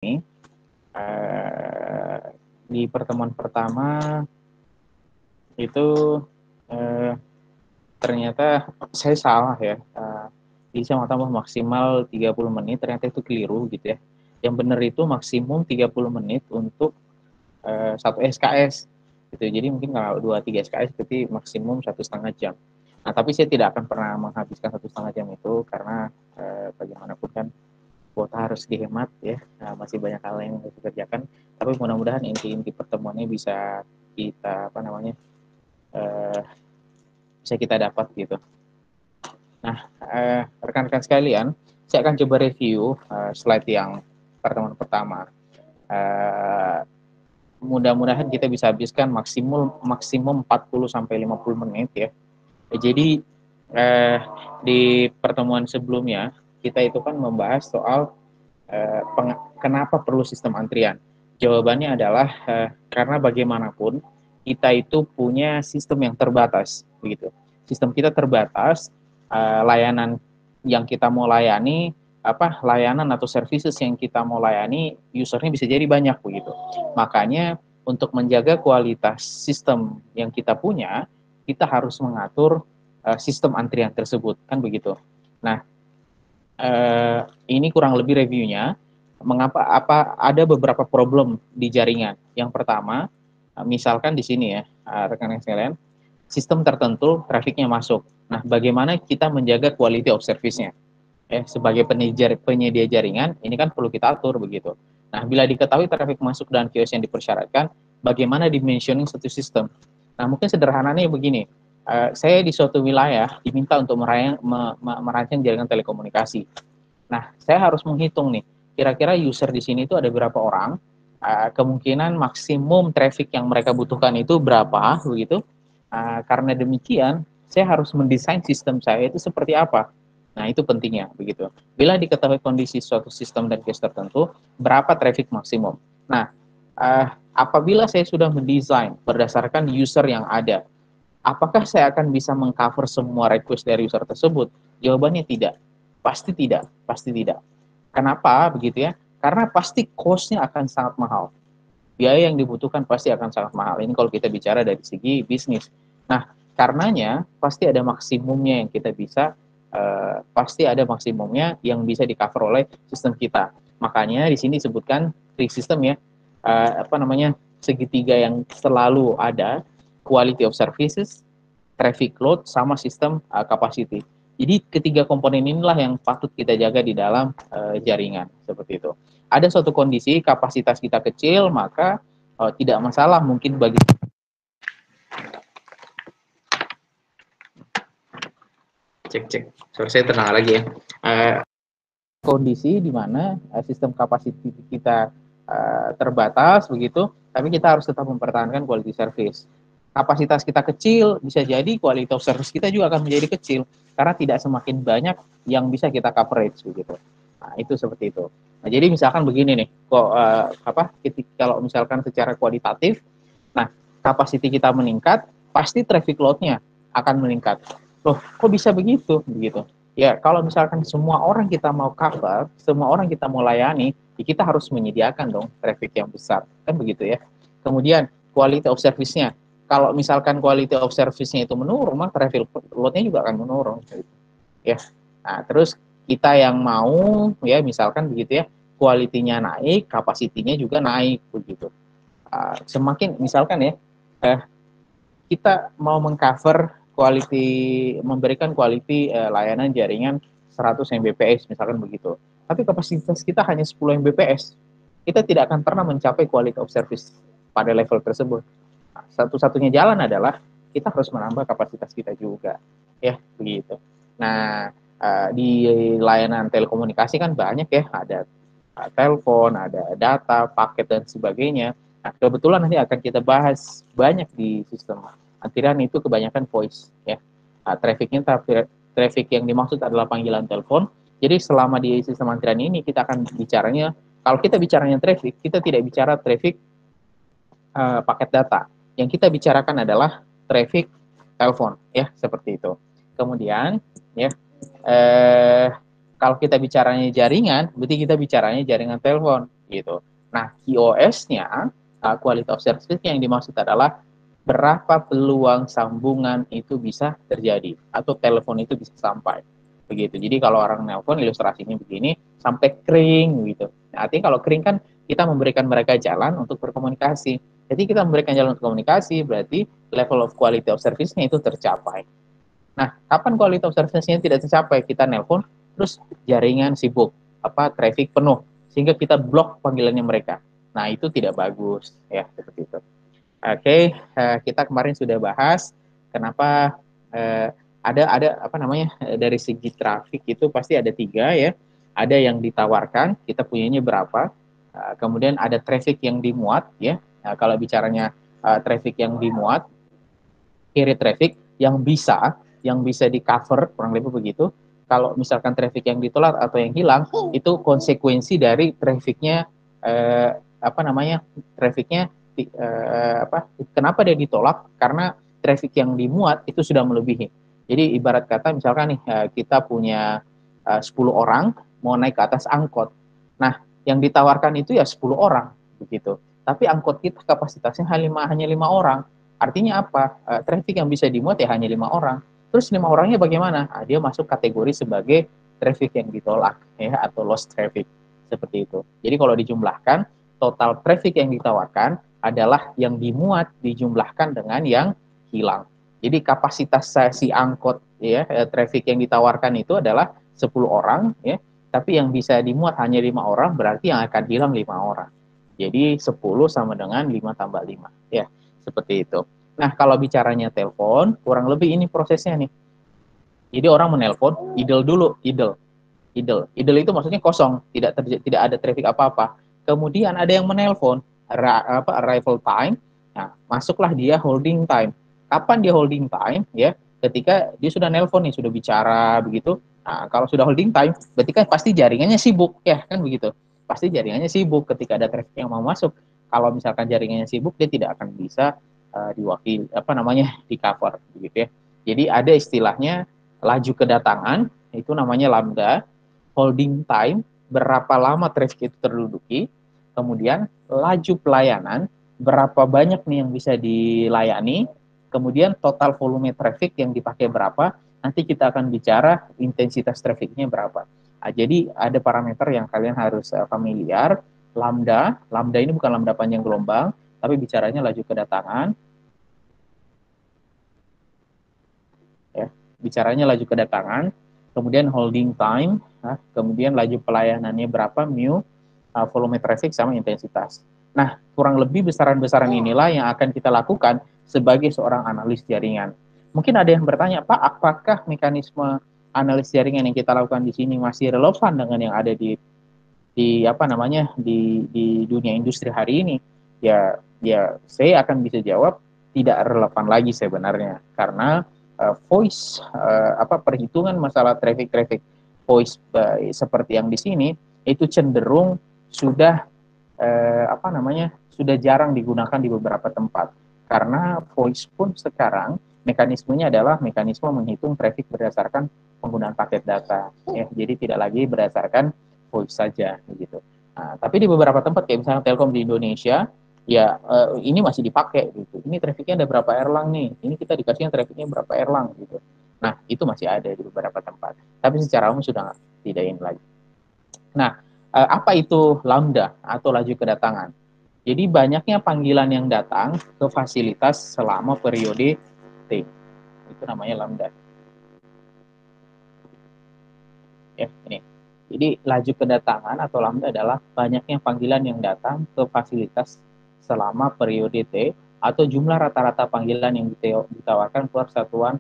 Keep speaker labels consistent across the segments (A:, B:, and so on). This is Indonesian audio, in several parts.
A: eh, di pertemuan pertama itu ternyata saya salah ya. Bisa tambah maksimal 30 menit, ternyata itu keliru gitu ya. Yang benar itu maksimum 30 menit untuk satu SKS gitu. Jadi mungkin kalau 2-3 SKS berarti maksimum 1,5 jam. Nah, tapi saya tidak akan pernah menghabiskan 1,5 jam itu karena bagaimanapun kan kuota harus dihemat ya. Nah, masih banyak hal yang harus dikerjakan. Tapi mudah-mudahan inti-inti pertemuannya bisa kita eh, bisa kita dapat gitu. Nah, rekan-rekan sekalian, saya akan coba review slide yang pertemuan pertama. Uh, Mudah-mudahan kita bisa habiskan maksimum 40 sampai 50 menit ya. Jadi di pertemuan sebelumnya kita itu kan membahas soal kenapa perlu sistem antrian. Jawabannya adalah karena bagaimanapun kita itu punya sistem yang terbatas begitu. Sistem kita terbatas, layanan yang kita mau layani layanan atau services yang kita mau layani usernya bisa jadi banyak begitu. Makanya untuk menjaga kualitas sistem yang kita punya, kita harus mengatur sistem antrian tersebut kan begitu. Nah, ini kurang lebih reviewnya. Mengapa ada beberapa problem di jaringan. Yang pertama, misalkan di sini ya, rekan-rekan sekalian, sistem tertentu trafiknya masuk. Nah, bagaimana kita menjaga quality of service-nya? Sebagai penyedia jaringan, ini kan perlu kita atur begitu. Nah, bila diketahui trafik masuk dan kios yang dipersyaratkan, bagaimana dimensioning satu sistem? Nah, mungkin sederhananya begini, saya di suatu wilayah diminta untuk merancang jaringan telekomunikasi. Nah, saya harus menghitung nih, kira-kira user di sini itu ada berapa orang, kemungkinan maksimum traffic yang mereka butuhkan itu berapa, begitu. Karena demikian, saya harus mendesain sistem saya itu seperti apa. Nah, itu pentingnya, begitu. Bila diketahui kondisi suatu sistem dan case tertentu, berapa traffic maksimum. Nah, apabila saya sudah mendesain berdasarkan user yang ada, apakah saya akan bisa mengcover semua request dari user tersebut? Jawabannya tidak. Pasti tidak, pasti tidak. Kenapa begitu ya? Karena pasti cost-nya akan sangat mahal. Biaya yang dibutuhkan pasti akan sangat mahal. Ini kalau kita bicara dari segi bisnis. Nah, karenanya pasti ada maksimumnya yang kita bisa, pasti ada maksimumnya yang bisa di-cover oleh sistem kita. Makanya di sini disebutkan three system ya, segitiga yang selalu ada, quality of services, traffic load, sama sistem capacity. Jadi ketiga komponen inilah yang patut kita jaga di dalam jaringan seperti itu. Ada suatu kondisi kapasitas kita kecil, maka tidak masalah mungkin bagi cek sorry saya tenang lagi ya. Kondisi di mana sistem kapasitas kita terbatas begitu, tapi kita harus tetap mempertahankan quality service. Kapasitas kita kecil, bisa jadi quality of service kita juga akan menjadi kecil karena tidak semakin banyak yang bisa kita coverage begitu. Nah, itu seperti itu. Nah, jadi misalkan begini nih, kalau misalkan secara kualitatif, nah kapasiti kita meningkat, pasti traffic load-nya akan meningkat. Loh, kok bisa begitu? Begitu. Ya, kalau misalkan semua orang kita mau cover, semua orang kita mau layani, ya kita harus menyediakan dong traffic yang besar. Kan begitu ya. Kemudian, quality of service-nya. Kalau misalkan quality of service-nya itu menurun, maka traffic load-nya juga akan menurun. Ya. Nah, terus kita yang mau, ya misalkan begitu ya, quality-nya naik, kapasitinya juga naik, begitu. Semakin, misalkan ya, kita mau mengcover quality, memberikan quality layanan jaringan 100 Mbps misalkan begitu. Tapi kapasitas kita hanya 10 Mbps. Kita tidak akan pernah mencapai quality of service pada level tersebut. Nah, satu-satunya jalan adalah kita harus menambah kapasitas kita juga. Ya, begitu. Nah, di layanan telekomunikasi kan banyak ya, ada telepon, ada data, paket dan sebagainya. Nah, kebetulan nanti akan kita bahas banyak di sistem antrian itu kebanyakan voice ya. Trafficnya traffic yang dimaksud adalah panggilan telepon. Jadi selama di sistem antrian ini kita akan bicaranya, kalau kita bicaranya traffic, kita tidak bicara traffic paket data. Yang kita bicarakan adalah traffic telepon ya, seperti itu. Kemudian ya, kalau kita bicaranya jaringan, berarti kita bicaranya jaringan telepon. gitu. Nah, QoS-nya, quality of service yang dimaksud adalah berapa peluang sambungan itu bisa terjadi atau telepon itu bisa sampai begitu. Jadi kalau orang nelpon ilustrasinya begini sampai kering gitu. Nah, artinya kalau kering kan kita memberikan mereka jalan untuk berkomunikasi. Jadi kita memberikan jalan untuk komunikasi berarti level of quality of service-nya itu tercapai. Nah, kapan quality of service-nya tidak tercapai? Kita nelpon terus jaringan sibuk, traffic penuh sehingga kita blok panggilannya mereka. Nah, itu tidak bagus ya seperti itu. Oke, kita kemarin sudah bahas kenapa ada dari segi traffic itu pasti ada 3 ya. Ada yang ditawarkan, kita punyanya berapa. Kemudian ada traffic yang dimuat ya. Nah, kalau bicaranya traffic yang dimuat, carry traffic yang bisa di cover kurang lebih begitu. Kalau misalkan traffic yang ditolak atau yang hilang itu konsekuensi dari trafficnya trafficnya kenapa dia ditolak? Karena traffic yang dimuat itu sudah melebihi. Jadi ibarat kata misalkan nih kita punya 10 orang mau naik ke atas angkot. Nah, yang ditawarkan itu ya 10 orang begitu. Tapi angkot kita kapasitasnya hanya 5 orang. Artinya apa? Traffic yang bisa dimuat ya hanya 5 orang. Terus 5 orangnya bagaimana? Dia masuk kategori sebagai traffic yang ditolak ya atau lost traffic seperti itu. Jadi kalau dijumlahkan total traffic yang ditawarkan adalah yang dimuat dijumlahkan dengan yang hilang. Jadi kapasitas si angkot ya traffic yang ditawarkan itu adalah 10 orang ya, tapi yang bisa dimuat hanya 5 orang berarti yang akan hilang 5 orang. Jadi 10 sama dengan 5 tambah 5 ya, seperti itu. Nah, kalau bicaranya telepon, kurang lebih ini prosesnya nih. Jadi orang menelpon, idle dulu, idle. Idle itu maksudnya kosong, tidak ada traffic apa-apa. Kemudian ada yang menelpon, arrival time. Nah, masuklah dia holding time. Kapan dia holding time? Ya, ketika dia sudah nelpon nih, sudah bicara begitu. Nah, kalau sudah holding time, berarti kan pasti jaringannya sibuk, ya kan begitu. Pasti jaringannya sibuk ketika ada traffic yang mau masuk. Kalau misalkan jaringannya sibuk, dia tidak akan bisa di cover begitu ya. Jadi ada istilahnya laju kedatangan, itu namanya lambda, holding time, berapa lama traffic itu terduduki, kemudian laju pelayanan, berapa banyak nih yang bisa dilayani, kemudian total volume traffic yang dipakai berapa, nanti kita akan bicara intensitas trafficnya berapa. Nah, jadi ada parameter yang kalian harus familiar. Lambda ini bukan lambda panjang gelombang, tapi bicaranya laju kedatangan. Ya, bicaranya laju kedatangan, kemudian holding time, kemudian laju pelayanannya berapa, mu, volume traffic sama intensitas. Nah, kurang lebih besaran-besaran inilah yang akan kita lakukan sebagai seorang analis jaringan. Mungkin ada yang bertanya, Pak, apakah mekanisme analis jaringan yang kita lakukan di sini masih relevan dengan yang ada di dunia industri hari ini? Ya saya akan bisa jawab tidak relevan lagi sebenarnya, karena perhitungan masalah traffic voice seperti yang di sini itu cenderung sudah sudah jarang digunakan di beberapa tempat, karena voice pun sekarang mekanismenya adalah mekanisme menghitung traffic berdasarkan penggunaan paket data ya, jadi tidak lagi berdasarkan voice saja begitu. Nah, tapi di beberapa tempat kayak misalnya Telkom di Indonesia ya ini masih dipakai gitu. Ini trafficnya ada berapa erlang nih? Ini kita dikasihnya trafficnya berapa erlang gitu. Nah, itu masih ada di beberapa tempat. Tapi secara umum sudah tidak ini lagi. Nah, apa itu lambda atau laju kedatangan? Jadi banyaknya panggilan yang datang ke fasilitas selama periode T. Itu namanya lambda. Ya, ini. Jadi laju kedatangan atau lambda adalah banyaknya panggilan yang datang ke fasilitas selama periode T atau jumlah rata-rata panggilan yang ditawarkan per satuan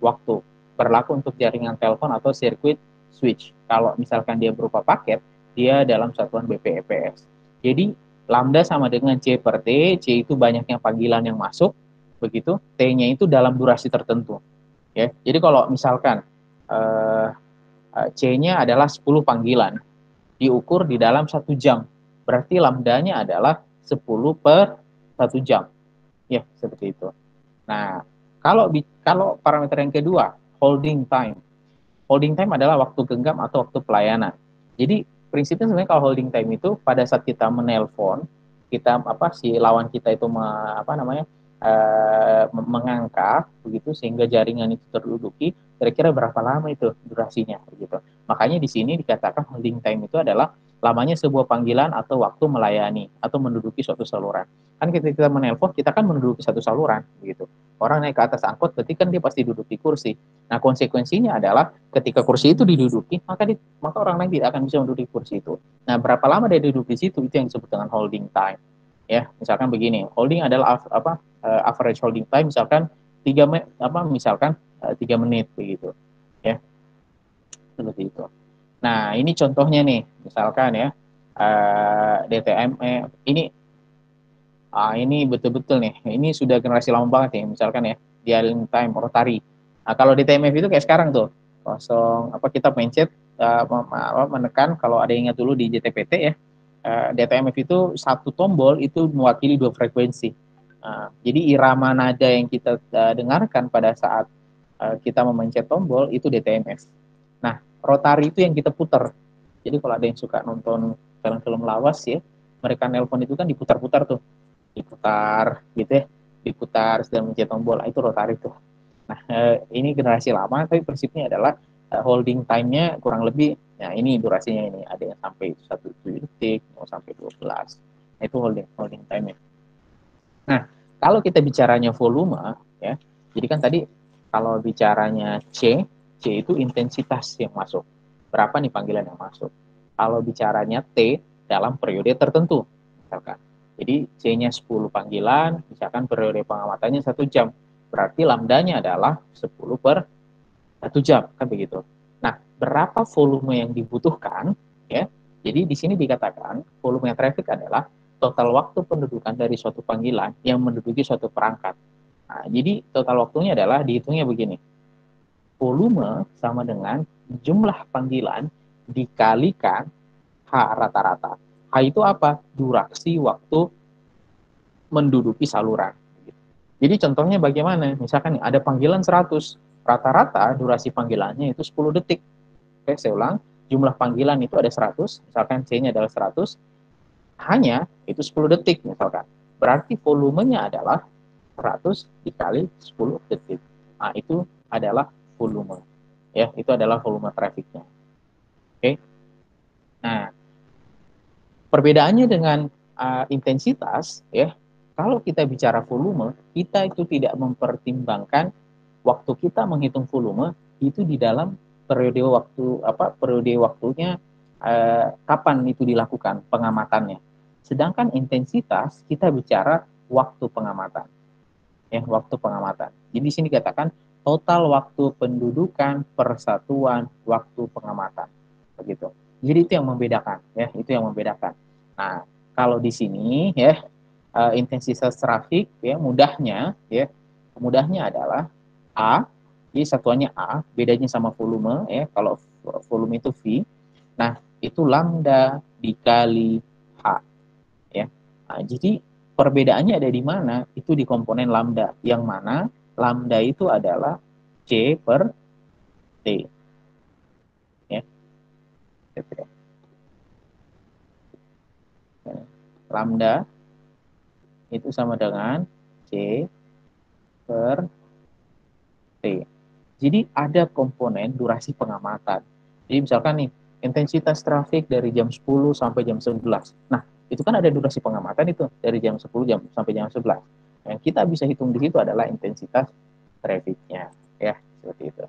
A: waktu. Berlaku untuk jaringan telepon atau sirkuit switch. Kalau misalkan dia berupa paket, dia dalam satuan BPEPS. Jadi lambda sama dengan C per T. C itu banyaknya panggilan yang masuk, begitu. T-nya itu dalam durasi tertentu. Ya, jadi kalau misalkan C-nya adalah 10 panggilan, diukur di dalam 1 jam. Berarti lambdanya adalah 10 per 1 jam. Ya, seperti itu. Nah, kalau parameter yang kedua, holding time. Holding time adalah waktu genggam atau waktu pelayanan. Jadi prinsipnya sebenarnya kalau holding time itu pada saat kita menelpon, kita si lawan kita itu mengangkat begitu sehingga jaringan itu terduduki, kira-kira berapa lama itu durasinya begitu. Makanya di sini dikatakan holding time itu adalah lamanya sebuah panggilan atau waktu melayani atau menduduki suatu saluran. Kan ketika kita menelpon, kita kan menduduki satu saluran begitu. Orang naik ke atas angkot berarti kan dia pasti duduk di kursi. Nah, konsekuensinya adalah ketika kursi itu diduduki, maka orang lain tidak akan bisa menduduki kursi itu. Nah, berapa lama dia duduk di situ, itu yang disebut dengan holding time. Ya, misalkan begini, holding adalah average holding time misalkan 3 menit begitu. Ya, seperti itu. Nah, ini contohnya nih, misalkan ya, DTM ini betul-betul nih, ini sudah generasi lama banget ya, misalkan ya, dialing time rotary. Nah, kalau di TMF itu kayak sekarang tuh, kita pencet menekan, kalau ada yang ingat dulu di JTPT ya, DTMF itu satu tombol itu mewakili 2 frekuensi. Jadi irama nada yang kita dengarkan pada saat kita memencet tombol itu DTMF. Nah, rotary itu yang kita putar. Jadi kalau ada yang suka nonton film-film lawas ya, mereka nelpon itu kan diputar-putar tuh, diputar gitu ya, diputar sedang mencet tombol, itu rotary tuh. Nah, ini generasi lama, tapi prinsipnya adalah holding time-nya kurang lebih, nah ini durasinya ini, ada yang sampai 1 detik, mau sampai 12. Nah, itu holding time-nya. Nah, kalau kita bicaranya volume, ya, jadi kan tadi kalau bicaranya C itu intensitas yang masuk. Berapa nih panggilan yang masuk? Kalau bicaranya T dalam periode tertentu, misalkan. Jadi C-nya 10 panggilan, misalkan periode pengamatannya 1 jam. Berarti lambdanya adalah 10 per 1 jam, kan begitu. Nah, berapa volume yang dibutuhkan, ya. Jadi di sini dikatakan volume traffic adalah total waktu pendudukan dari suatu panggilan yang menduduki suatu perangkat. Nah, jadi total waktunya adalah dihitungnya begini. Volume sama dengan jumlah panggilan dikalikan H rata-rata. H itu apa? Durasi waktu menduduki saluran. Jadi contohnya bagaimana? Misalkan ada panggilan 100, rata-rata durasi panggilannya itu 10 detik. Oke, saya ulang, jumlah panggilan itu ada 100, misalkan C-nya adalah 100, hanya itu 10 detik misalkan. Berarti volumenya adalah 100 dikali 10 detik. Nah, itu adalah volume. Ya, itu adalah volume trafficnya. Oke. Nah, perbedaannya dengan intensitas, ya, kalau kita bicara volume, kita itu tidak mempertimbangkan waktu kita menghitung volume itu di dalam periode waktunya kapan itu dilakukan pengamatannya. Sedangkan intensitas kita bicara waktu pengamatan. Ya, waktu pengamatan. Jadi di sini dikatakan total waktu pendudukan persatuan waktu pengamatan. Begitu. Jadi itu yang membedakan, ya, itu yang membedakan. Nah, kalau di sini ya intensitas trafik ya mudahnya adalah A, jadi satuannya A, bedanya sama volume ya, kalau volume itu V. Nah, itu lambda dikali H ya. Nah, jadi perbedaannya ada di mana? Itu di komponen lambda, yang mana lambda itu adalah C per T ya. Lambda itu sama dengan C per T. Jadi ada komponen durasi pengamatan. Jadi misalkan nih, intensitas trafik dari jam 10 sampai jam 11. Nah, itu kan ada durasi pengamatan itu dari jam 10 sampai jam 11. Yang kita bisa hitung di situ adalah intensitas trafiknya, ya, seperti itu.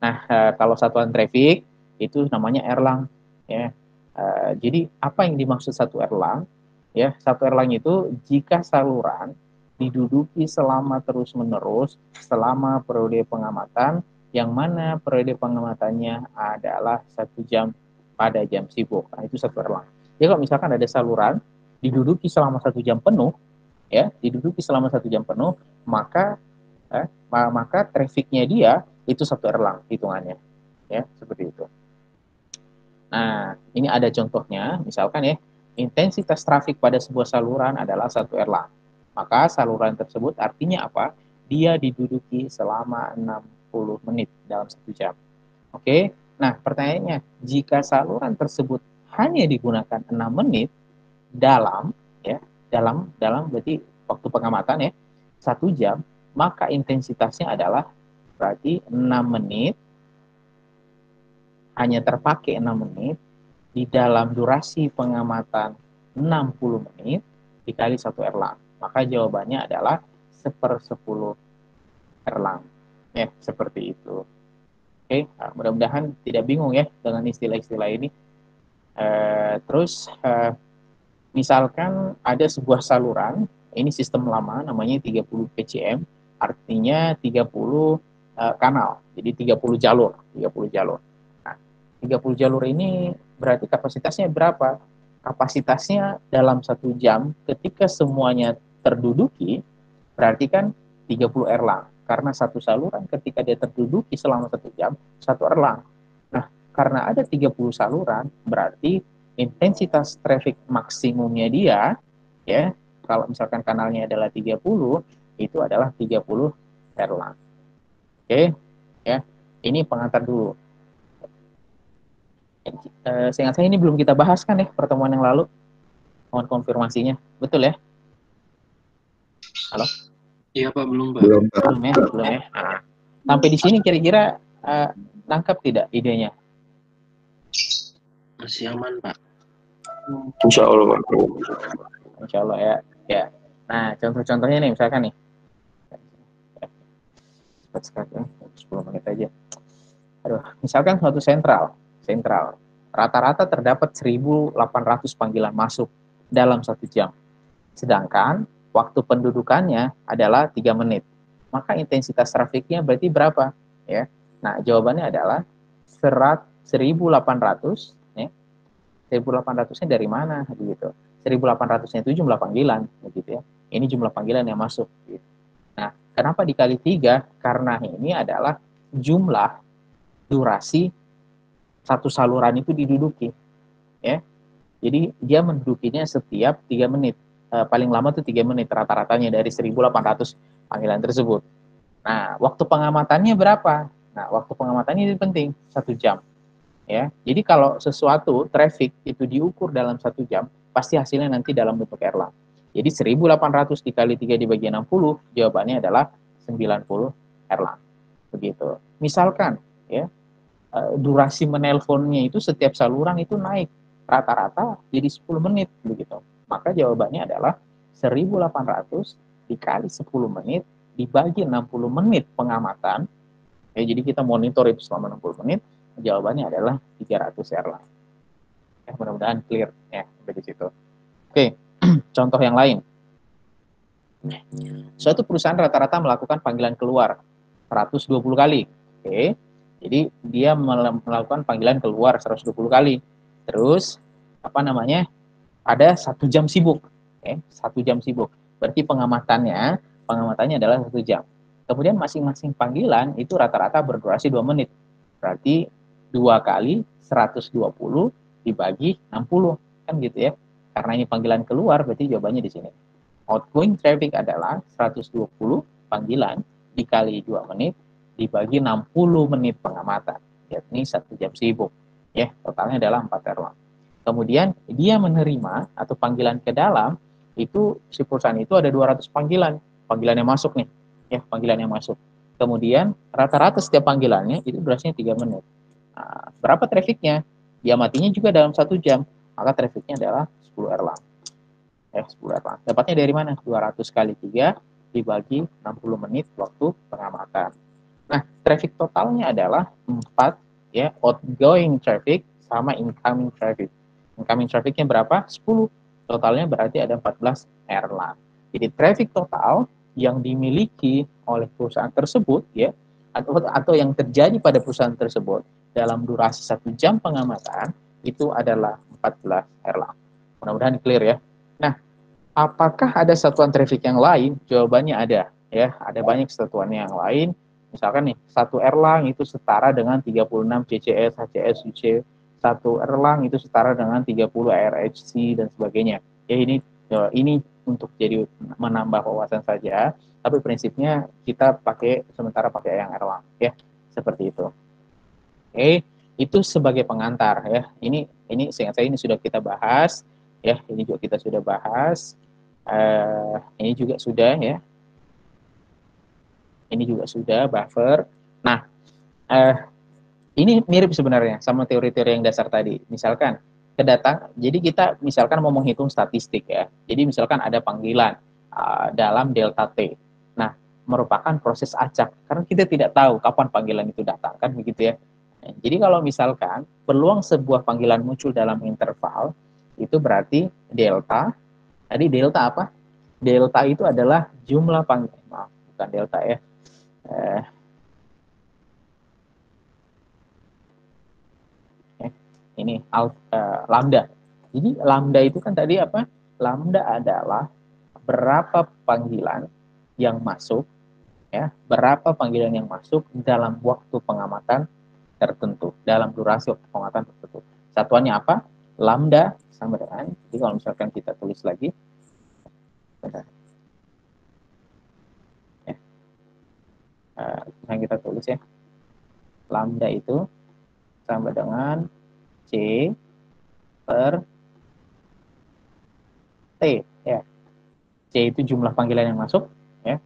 A: Nah, kalau satuan trafik itu namanya erlang, ya. Jadi apa yang dimaksud satu erlang? Ya, satu erlang itu jika saluran diduduki selama terus-menerus selama periode pengamatan, yang mana periode pengamatannya adalah 1 jam pada jam sibuk. Nah, itu satu erlang. Jadi kalau misalkan ada saluran diduduki selama 1 jam penuh, ya, diduduki selama 1 jam penuh, maka trafiknya dia itu satu erlang hitungannya, ya, seperti itu. Nah, ini ada contohnya, misalkan ya, intensitas trafik pada sebuah saluran adalah 1 erlang. Maka saluran tersebut artinya apa? Dia diduduki selama 60 menit dalam 1 jam. Oke, nah pertanyaannya, jika saluran tersebut hanya digunakan 6 menit dalam ya, dalam berarti waktu pengamatan ya 1 jam, maka intensitasnya adalah berarti 6 menit, hanya terpakai 6 menit di dalam durasi pengamatan 60 menit dikali 1 erlang. Maka jawabannya adalah 1/10 erlang. Ya, seperti itu. Oke, nah, mudah-mudahan tidak bingung ya dengan istilah-istilah ini. Terus misalkan ada sebuah saluran, ini sistem lama namanya 30 PCM, artinya 30 kanal, jadi 30 jalur, 30 jalur. Nah, 30 jalur ini berarti kapasitasnya berapa? Kapasitasnya dalam 1 jam ketika semuanya terduduki, berarti kan 30 erlang. Karena satu saluran ketika dia terduduki selama 1 jam, 1 erlang. Nah, karena ada 30 saluran, berarti intensitas traffic maksimumnya dia, ya, kalau misalkan kanalnya adalah 30, itu adalah 30 erlang. Oke, ya. Ini pengantar dulu. Seingat saya ini belum kita bahas kan ya pertemuan yang lalu. Mohon konfirmasinya. Betul ya? Halo?
B: Iya Pak, belum Pak.
C: Belum, Pak.
A: Belum ya? Belum ya? Nah, sampai di sini kira-kira nangkap tidak idenya?
B: Masih aman Pak.
C: Insya Allah, Pak.
A: Insya Allah ya. Ya. Nah, contoh-contohnya nih, misalkan nih. Cepat sekali ya, 10 menit aja. Aduh, misalkan suatu sentral. Rata-rata terdapat 1.800 panggilan masuk dalam 1 jam. Sedangkan waktu pendudukannya adalah 3 menit. Maka intensitas trafiknya berarti berapa? Ya. Nah, jawabannya adalah 1.800 ya. 1.800-nya dari mana gitu. 1.800-nya itu jumlah panggilan begitu ya. Ini jumlah panggilan yang masuk gitu. Nah, kenapa dikali 3? Karena ini adalah jumlah durasi satu saluran itu diduduki ya. Jadi dia mendudukinya setiap 3 menit. Paling lama tuh 3 menit rata-ratanya dari 1.800 panggilan tersebut. Nah, waktu pengamatannya berapa? Nah, waktu pengamatannya ini penting, 1 jam. Ya, jadi kalau sesuatu traffic itu diukur dalam 1 jam, pasti hasilnya nanti dalam bentuk erlang. Jadi 1.800 dikali 3 dibagi 60, jawabannya adalah 90 erlang. Begitu. Misalkan, ya, durasi menelponnya itu setiap saluran itu naik rata-rata jadi 10 menit begitu. Maka jawabannya adalah 1.800 dikali 10 menit dibagi 60 menit pengamatan. Ya, jadi kita monitor itu selama 60 menit, jawabannya adalah 300 erlang. Ya, mudah-mudahan clear ya sampai di situ. Oke, contoh yang lain. Suatu perusahaan rata-rata melakukan panggilan keluar 120 kali. Oke. Jadi dia melakukan panggilan keluar 120 kali. Terus apa namanya? Ada 1 jam sibuk. Oke, 1 jam sibuk. Berarti pengamatannya adalah 1 jam. Kemudian masing-masing panggilan itu rata-rata berdurasi 2 menit. Berarti 2 kali 120 dibagi 60 kan gitu ya. Karena ini panggilan keluar berarti jawabannya di sini. Outgoing traffic adalah 120 panggilan dikali 2 menit dibagi 60 menit pengamatan, yakni 1 jam sibuk. Ya, totalnya adalah 4 erlang. Kemudian dia menerima atau panggilan ke dalam itu si perusahaan itu ada 200 panggilan yang masuk nih, ya, panggilan yang masuk. Kemudian rata-rata setiap panggilannya itu durasinya 3 menit. Nah, berapa trafficnya? Dia matinya juga dalam 1 jam, maka trafficnya adalah 10 erlang. 10 erlang. Dapatnya dari mana? 200 kali 3 dibagi 60 menit waktu pengamatan. Nah, traffic totalnya adalah 4 ya, outgoing traffic sama incoming traffic. Incoming trafficnya berapa? 10. Totalnya berarti ada 14 erlang. Jadi traffic total yang dimiliki oleh perusahaan tersebut ya, atau yang terjadi pada perusahaan tersebut dalam durasi 1 jam pengamatan itu adalah 14 erlang. Mudah-mudahan clear ya. Nah, apakah ada satuan traffic yang lain? Jawabannya ada. Ya, ada banyak satuan yang lain. Misalkan nih, 1 erlang itu setara dengan 36 CCS, HCS, UC. 1 erlang itu setara dengan 30 ARHC dan sebagainya. Ya, ini untuk jadi menambah wawasan saja. Tapi prinsipnya kita sementara pakai yang erlang. Ya, seperti itu. Oke, itu sebagai pengantar ya. Ini seingat saya ini sudah kita bahas ya, ini juga kita sudah bahas. Ini juga sudah ya. Ini juga sudah buffer. Nah, ini mirip sebenarnya sama teori-teori yang dasar tadi. Misalkan jadi kita misalkan mau menghitung statistik ya. Jadi misalkan ada panggilan dalam delta T. Nah, merupakan proses acak karena kita tidak tahu kapan panggilan itu datang kan begitu ya. Jadi kalau misalkan peluang sebuah panggilan muncul dalam interval itu berarti delta. Tadi delta apa? Delta itu adalah jumlah panggilan. Maaf, bukan delta ya. Ini lambda. Jadi lambda itu kan tadi apa? Lambda adalah berapa panggilan yang masuk ya, berapa panggilan yang masuk dalam waktu pengamatan tertentu, dalam durasi waktu pengamatan tertentu. Satuannya apa? Lambda sama dengan, jadi kalau misalkan kita tulis lagi, yang kita tulis ya, lambda itu sama dengan C per T ya. C itu jumlah panggilan yang masuk ya.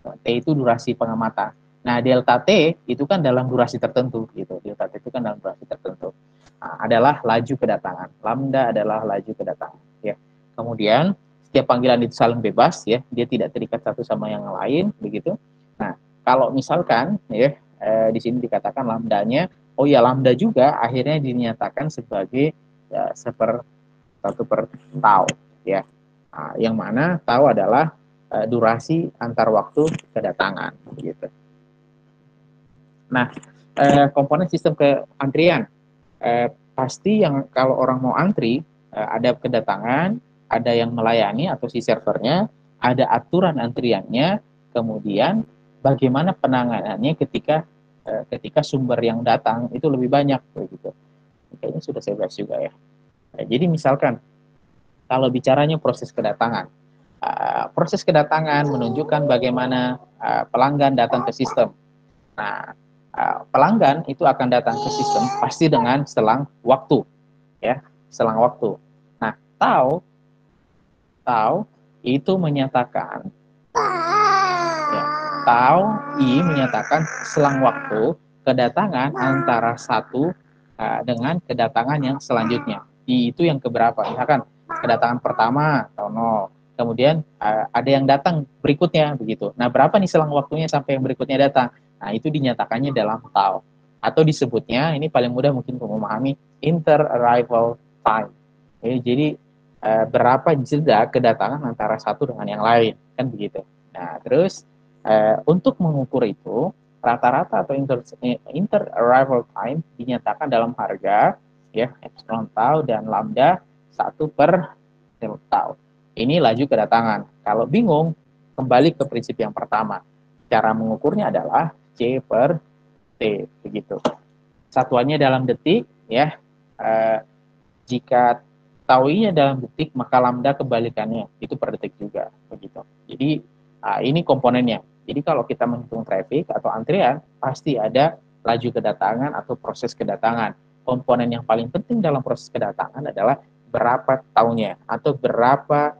A: T itu durasi pengamatan. Nah, delta T itu kan dalam durasi tertentu gitu. Delta T itu kan dalam durasi tertentu. Nah, adalah laju kedatangan. Lambda adalah laju kedatangan ya. Kemudian setiap panggilan itu saling bebas ya, dia tidak terikat satu sama yang lain begitu. Nah, kalau misalkan ya di sini dikatakan lambdanya, oh ya lambda juga akhirnya dinyatakan sebagai ya, 1/1 tau ya. Nah, yang mana tau adalah durasi antar waktu kedatangan gitu. Nah, komponen sistem keantrian pasti yang kalau orang mau antri ada kedatangan, ada yang melayani atau si servernya, ada aturan antriannya, kemudian bagaimana penanganannya ketika sumber yang datang itu lebih banyak begitu. Kayaknya sudah saya bahas juga ya. Jadi misalkan kalau bicaranya proses kedatangan, proses kedatangan menunjukkan bagaimana pelanggan datang ke sistem. Nah, pelanggan itu akan datang ke sistem pasti dengan selang waktu, ya, selang waktu. Nah, tau itu menyatakan, ya, tau i menyatakan selang waktu kedatangan antara satu dengan kedatangan yang selanjutnya. I itu yang keberapa? Misalkan kedatangan pertama atau 0. Kemudian ada yang datang berikutnya begitu. Nah, berapa nih selang waktunya sampai yang berikutnya datang? Nah, itu dinyatakannya dalam tau. Atau disebutnya, ini paling mudah mungkin untuk memahami, inter-arrival time. Jadi berapa jeda kedatangan antara satu dengan yang lain, kan begitu. Nah, terus untuk mengukur itu, rata-rata atau inter-arrival time dinyatakan dalam harga, ya, epsilon tau dan lambda 1/T tau. Ini laju kedatangan. Kalau bingung, kembali ke prinsip yang pertama. Cara mengukurnya adalah C per T, begitu. Satuannya dalam detik, ya. Jika tauinya dalam detik, maka lambda kebalikannya, itu per detik juga, begitu. Jadi, ini komponennya. Jadi kalau kita menghitung traffic atau antrian, pasti ada laju kedatangan atau proses kedatangan. Komponen yang paling penting dalam proses kedatangan adalah berapa taunya atau berapa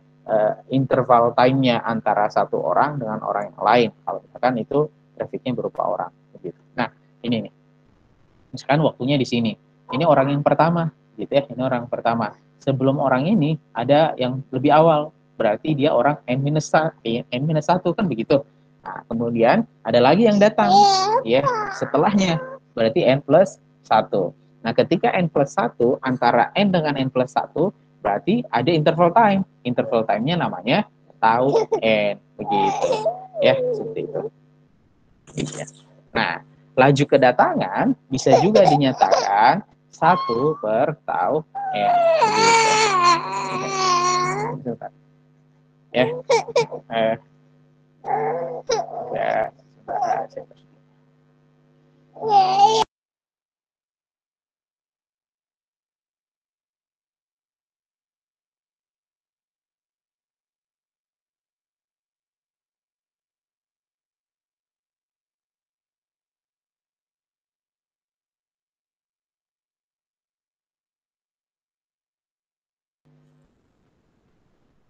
A: interval time-nya antara satu orang dengan orang yang lain. Kalau misalkan itu trafficnya berupa orang. Begitu. Nah, ini nih. Misalkan waktunya di sini. Ini orang yang pertama, gitu ya. Ini orang pertama. Sebelum orang ini ada yang lebih awal. Berarti dia orang N-1 kan begitu. Nah, kemudian ada lagi yang datang ya setelahnya. Berarti N+1. Nah, ketika N+1 antara N dengan N+1 berarti ada interval time. Interval time-nya namanya tau N begitu. Ya, seperti itu. Ya. Nah, laju kedatangan bisa juga dinyatakan 1/tau N. Begitu. Ya. Ya.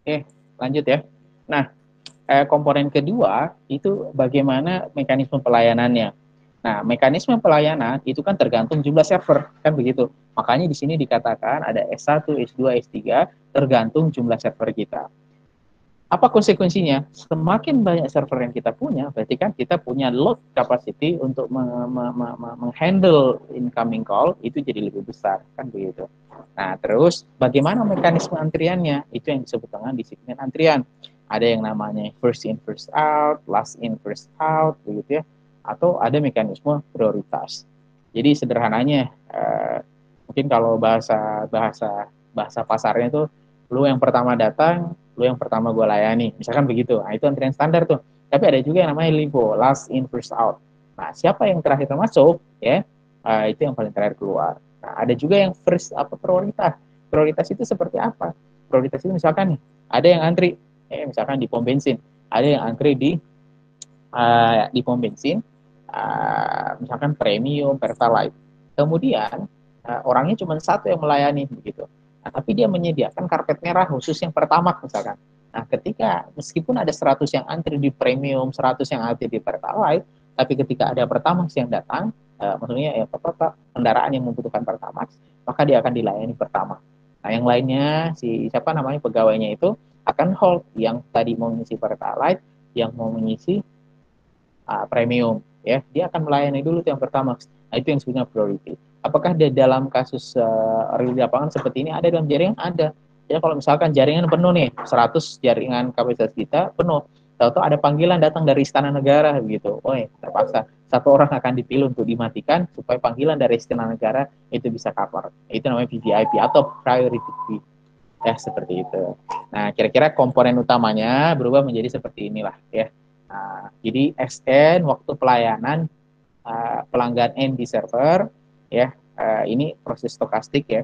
A: Oke, lanjut ya. Nah, komponen kedua itu bagaimana mekanisme pelayanannya. Nah, mekanisme pelayanan itu kan tergantung jumlah server, kan begitu. Makanya di sini dikatakan ada S1, S2, S3 tergantung jumlah server kita. Apa konsekuensinya? Semakin banyak server yang kita punya, berarti kan kita punya load capacity untuk menghandle incoming call itu jadi lebih besar, kan begitu. Nah, terus bagaimana mekanisme antriannya? Itu yang disebut dengan disiplin antrian. Ada yang namanya first in first out, last in first out, begitu ya. Atau ada mekanisme prioritas. Jadi sederhananya, mungkin kalau bahasa bahasa bahasa pasarnya itu, lu yang pertama datang, lu yang pertama gue layani, misalkan begitu. Nah, itu antrian standar tuh. Tapi ada juga yang namanya LIFO, last in first out. Nah, siapa yang terakhir masuk ya, itu yang paling terakhir keluar. Nah, ada juga yang first apa prioritas. Prioritas itu seperti apa? Prioritas itu misalkan nih, ada yang antri, misalkan di pom bensin, ada yang antri di pom bensin, misalkan premium, pertalite. Kemudian orangnya cuma satu yang melayani begitu. Nah, tapi dia menyediakan karpet merah khusus yang pertama misalkan. Nah, ketika meskipun ada 100 yang antri di premium, 100 yang antri di pertalite, tapi ketika ada pertamax yang datang, maksudnya ya kendaraan yang membutuhkan pertamax, maka dia akan dilayani pertama. Nah, yang lainnya si siapa namanya pegawainya itu akan hold yang tadi mau mengisi pertalite, yang mau mengisi premium, ya dia akan melayani dulu yang pertama. Nah, itu yang sebenarnya priority. Apakah di dalam kasus real di lapangan seperti ini ada dalam jaringan? Ada. Ya kalau misalkan jaringan penuh nih, 100 jaringan kapasitas kita penuh, tahu-tahu ada panggilan datang dari Istana Negara begitu. Oh, terpaksa satu orang akan dipilih untuk dimatikan supaya panggilan dari Istana Negara itu bisa cover. Itu namanya VVIP atau priority fee. Ya, seperti itu. Nah, kira-kira komponen utamanya berubah menjadi seperti inilah ya. Nah, jadi SN waktu pelayanan pelanggan N di server ya, ini proses stokastik ya.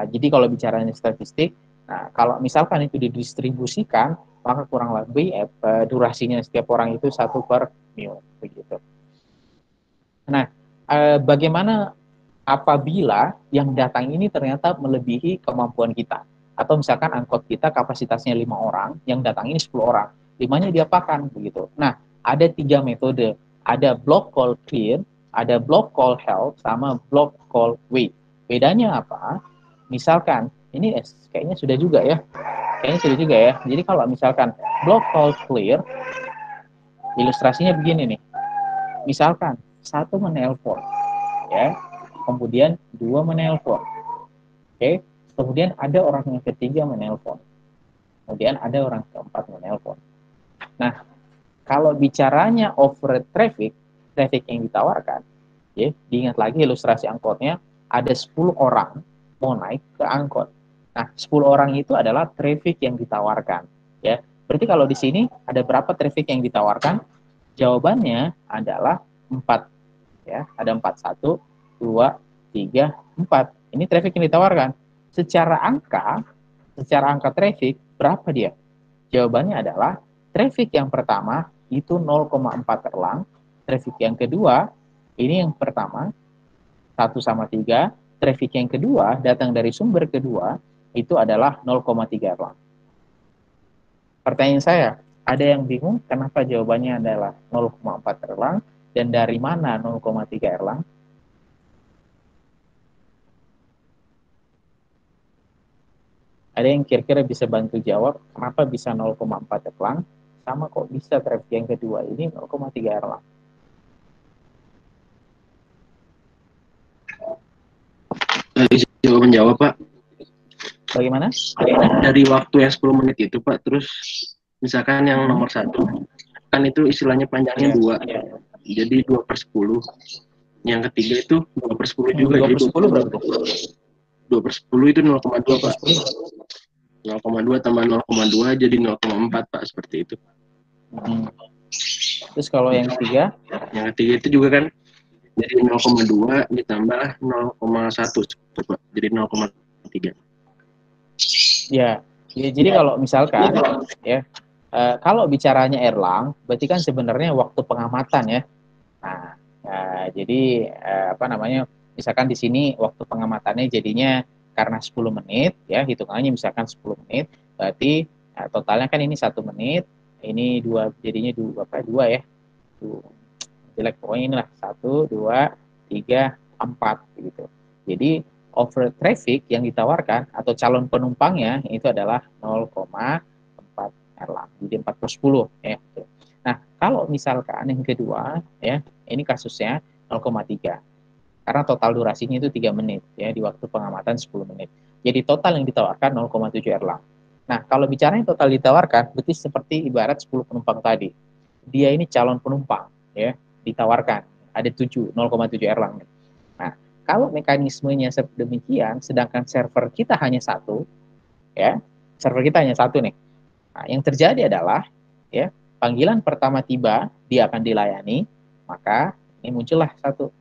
A: Jadi kalau bicaranya statistik, nah, kalau misalkan itu didistribusikan, maka kurang lebih durasinya setiap orang itu 1/μ begitu. Nah, bagaimana apabila yang datang ini ternyata melebihi kemampuan kita? Atau misalkan angkot kita kapasitasnya 5 orang, yang datang ini 10 orang. 5-nya diapakan begitu. Nah, ada 3 metode. Ada block call clear, ada block call help, sama block call wait. Bedanya apa? Misalkan, ini kayaknya sudah juga ya. Kayaknya sudah juga ya. Jadi kalau misalkan block call clear, ilustrasinya begini nih. Misalkan, satu menelpon, ya, kemudian 2 menelpon, oke, kemudian ada orang yang ketiga menelpon, kemudian ada orang keempat menelpon. Nah, kalau bicaranya over traffic yang ditawarkan, ya, diingat lagi ilustrasi angkotnya, ada 10 orang mau naik ke angkot. Nah, 10 orang itu adalah traffic yang ditawarkan, ya. Berarti kalau di sini ada berapa traffic yang ditawarkan? Jawabannya adalah 4, ya. Ada 4, 1, 2, 3, 4. Ini traffic yang ditawarkan. Secara angka traffic berapa dia? Jawabannya adalah traffic yang pertama itu 0,4 erlang, traffic yang kedua ini yang pertama 1/3, traffic yang kedua datang dari sumber kedua itu adalah 0,3 erlang. Pertanyaan saya, ada yang bingung kenapa jawabannya adalah 0,4 erlang dan dari mana 0,3 erlang? Ada yang kira-kira bisa bantu jawab kenapa bisa 0,4 erlang sama kok bisa traffic yang kedua ini 0,3 erlang?
B: Jawaban jawab Pak.
A: Bagaimana?
B: Dari waktu yang 10 menit itu Pak, terus misalkan yang nomor 1, kan itu istilahnya panjangnya 2, jadi 2/10. Yang ketiga itu 2/10 juga,
A: 2/10 berapa?
B: 2/10 itu 0,2 Pak. 0,2 tambah 0,2 jadi 0,4 Pak, seperti itu.
A: Terus kalau yang ketiga?
B: Yang ketiga itu juga kan jadi 0,2 ditambah 0,1 Pak, jadi 0,3.
A: Ya, jadi kalau misalkan ya, kalau bicaranya erlang, berarti kan sebenarnya waktu pengamatan ya. Nah, jadi apa namanya? Misalkan di sini waktu pengamatannya jadinya karena 10 menit ya, hitungannya misalkan 10 menit, berarti Nah, totalnya kan ini 1 menit, ini jadinya dua ya. Jelek pokoknya inilah 1, 2, 3, 4 gitu. Jadi over traffic yang ditawarkan atau calon penumpangnya itu adalah 0,4 erlang. Jadi 4/10 ya. Nah, kalau misalkan yang kedua ya, ini kasusnya 0,3. Karena total durasinya itu 3 menit ya, di waktu pengamatan 10 menit. Jadi total yang ditawarkan 0,7 erlang. Nah, kalau bicara yang total ditawarkan, berarti seperti ibarat 10 penumpang tadi. Dia ini calon penumpang ya, ditawarkan ada 0,7 erlang. Nah, kalau mekanismenya demikian, sedangkan server kita hanya satu, ya, server kita hanya satu nih. Nah, yang terjadi adalah, ya, panggilan pertama tiba, dia akan dilayani, maka ini muncullah satu.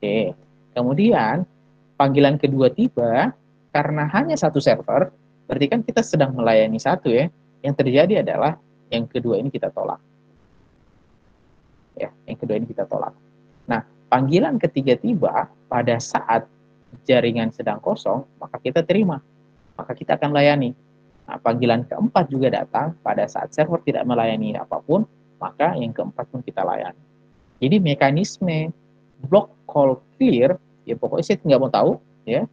A: Oke, kemudian panggilan kedua tiba, karena hanya satu server, berarti kan kita sedang melayani satu ya. Yang terjadi adalah yang kedua ini kita tolak. Ya, yang kedua ini kita tolak. Nah, panggilan ketiga tiba pada saat jaringan sedang kosong, maka kita terima. Maka kita akan layani. Nah, panggilan keempat juga datang pada saat server tidak melayani apapun, maka yang keempat pun kita layani. Jadi mekanisme block call clear, ya pokoknya saya nggak mau tahu, ya.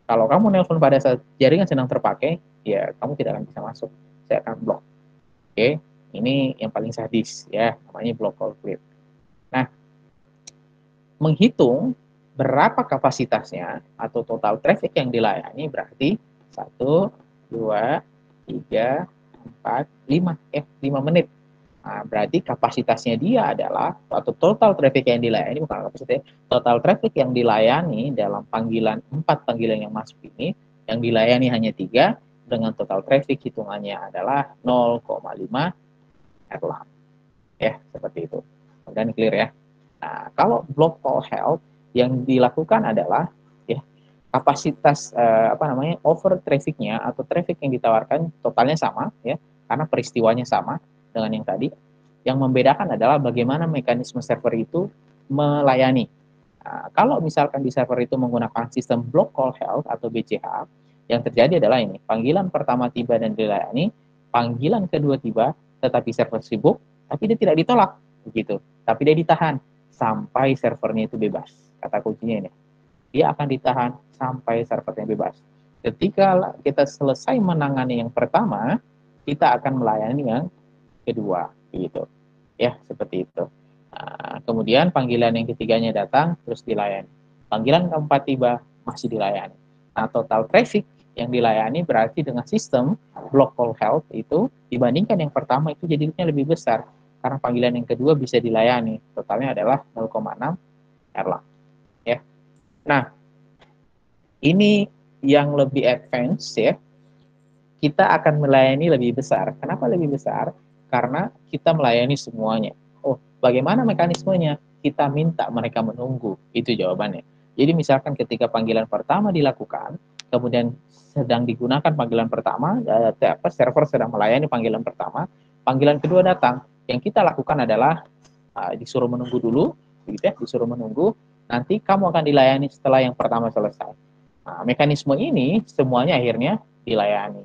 A: Kalau kamu nelpon pada saat jaringan sedang terpakai, ya kamu tidak akan bisa masuk. Saya akan block. Oke, ini yang paling sadis, ya, namanya block call clear. Nah, menghitung berapa kapasitasnya atau total traffic yang dilayani berarti 1, 2, 3, 4, 5, 5 menit. Nah, berarti kapasitasnya dia adalah atau total traffic yang dilayani, bukan kapasitas, total traffic yang dilayani dalam panggilan 4 panggilan yang masuk ini, yang dilayani hanya 3 dengan total traffic hitungannya adalah 0,5 erlang. Ya, seperti itu. Kemudian clear ya. Nah, kalau block call health yang dilakukan adalah ya kapasitas over trafficnya atau traffic yang ditawarkan totalnya sama ya, karena peristiwanya sama dengan yang tadi. Yang membedakan adalah bagaimana mekanisme server itu melayani. Nah, kalau misalkan di server itu menggunakan sistem block call health atau BCH, yang terjadi adalah ini, panggilan pertama tiba dan dilayani, panggilan kedua tiba, tetapi server sibuk, tapi dia tidak ditolak, begitu. Tapi dia ditahan sampai servernya itu bebas. Kata kuncinya ini. Dia akan ditahan sampai servernya bebas. Ketika kita selesai menangani yang pertama, kita akan melayani yang kedua, gitu. Ya, seperti itu. Nah, kemudian panggilan yang ketiganya datang, terus dilayani. Panggilan keempat tiba, masih dilayani. Nah, total traffic yang dilayani berarti dengan sistem block call health itu dibandingkan yang pertama itu jadinya lebih besar. Karena panggilan yang kedua bisa dilayani. Totalnya adalah 0,6 erlang. Ya. Nah, ini yang lebih advance ya. Kita akan melayani lebih besar. Kenapa lebih besar? Karena kita melayani semuanya. Oh, bagaimana mekanismenya? Kita minta mereka menunggu. Itu jawabannya. Jadi misalkan ketika panggilan pertama dilakukan, kemudian sedang digunakan panggilan pertama, server sedang melayani panggilan pertama, panggilan kedua datang. Yang kita lakukan adalah disuruh menunggu dulu, gitu ya, disuruh menunggu. Nanti kamu akan dilayani setelah yang pertama selesai. Nah, mekanisme ini semuanya akhirnya dilayani.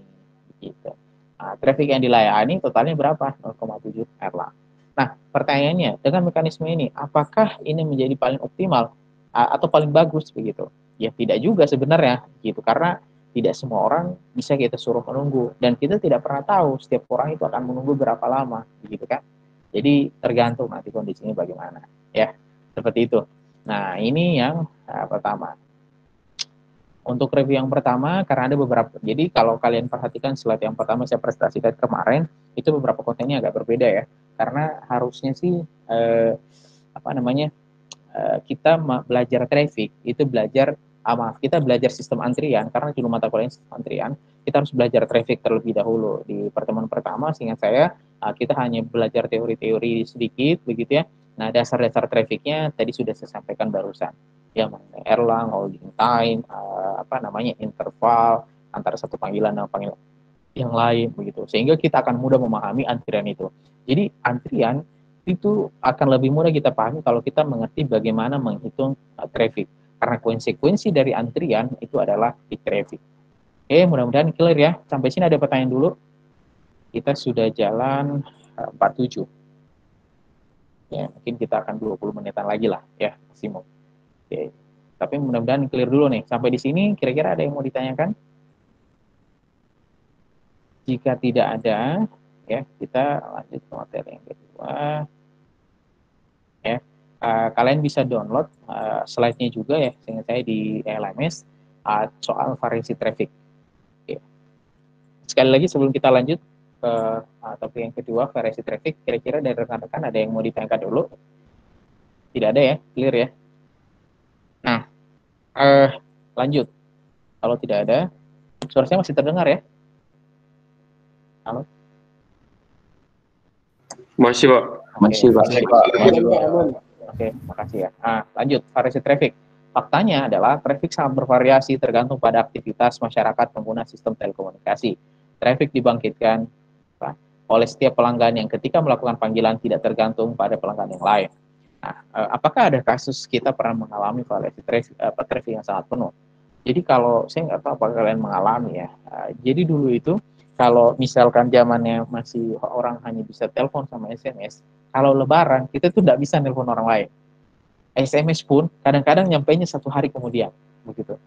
A: Gitu. Nah, traffic yang dilayani totalnya berapa? 0,7 erlang. Nah, pertanyaannya, dengan mekanisme ini, apakah ini menjadi paling optimal atau paling bagus begitu? Ya tidak juga sebenarnya, gitu. Karena tidak semua orang bisa kita suruh menunggu dan kita tidak pernah tahu setiap orang itu akan menunggu berapa lama, begitu kan? Jadi tergantung nanti kondisinya bagaimana, ya seperti itu. Nah, ini yang pertama. Untuk review yang pertama, karena ada beberapa, jadi kalau kalian perhatikan slide yang pertama saya presentasikan kemarin, itu beberapa kontennya agak berbeda ya, karena harusnya sih, kita belajar traffic, itu belajar, kita belajar sistem antrian, karena dulu mata kuliah sistem antrian, kita harus belajar traffic terlebih dahulu. Di pertemuan pertama, seingat saya, kita hanya belajar teori-teori sedikit, begitu ya. Nah, dasar-dasar trafficnya tadi sudah saya sampaikan barusan. Ya, mengenai erlang, holding time, interval antara satu panggilan dan panggilan yang lain begitu. Sehingga kita akan mudah memahami antrian itu. Jadi antrian itu akan lebih mudah kita pahami kalau kita mengerti bagaimana menghitung traffic. Karena konsekuensi dari antrian itu adalah peak traffic. Oke, mudah-mudahan clear ya. Sampai sini ada pertanyaan dulu. Kita sudah jalan 47. Ya, mungkin kita akan 20 menitan lagi lah ya, maksimum. Oke. Tapi mudah-mudahan clear dulu nih. Sampai di sini kira-kira ada yang mau ditanyakan? Jika tidak ada, ya kita lanjut ke materi yang kedua. Ya, kalian bisa download slide-nya juga ya, seingat saya di LMS soal variasi traffic. Oke. Sekali lagi sebelum kita lanjut ke topik yang kedua, variasi traffic, kira-kira dari rekan-rekan ada yang mau ditanyakan dulu? Tidak ada ya, clear ya. Nah, lanjut. Kalau tidak ada, suara saya masih terdengar ya? Halo?
C: Masih, Pak.
A: Masih, Pak. Oke, makasih ya. Lanjut, variasi traffic. Faktanya adalah traffic sangat bervariasi tergantung pada aktivitas masyarakat pengguna sistem telekomunikasi. Traffic dibangkitkan oleh setiap pelanggan yang ketika melakukan panggilan tidak tergantung pada pelanggan yang lain. Nah, apakah ada kasus kita pernah mengalami variasi traffic yang sangat penuh? Jadi kalau saya nggak tahu apakah kalian mengalami ya. Jadi dulu itu kalau misalkan zamannya masih orang hanya bisa telepon sama SMS, kalau lebaran kita tuh nggak bisa telepon orang lain. SMS pun kadang-kadang nyampainya 1 hari kemudian, begitu.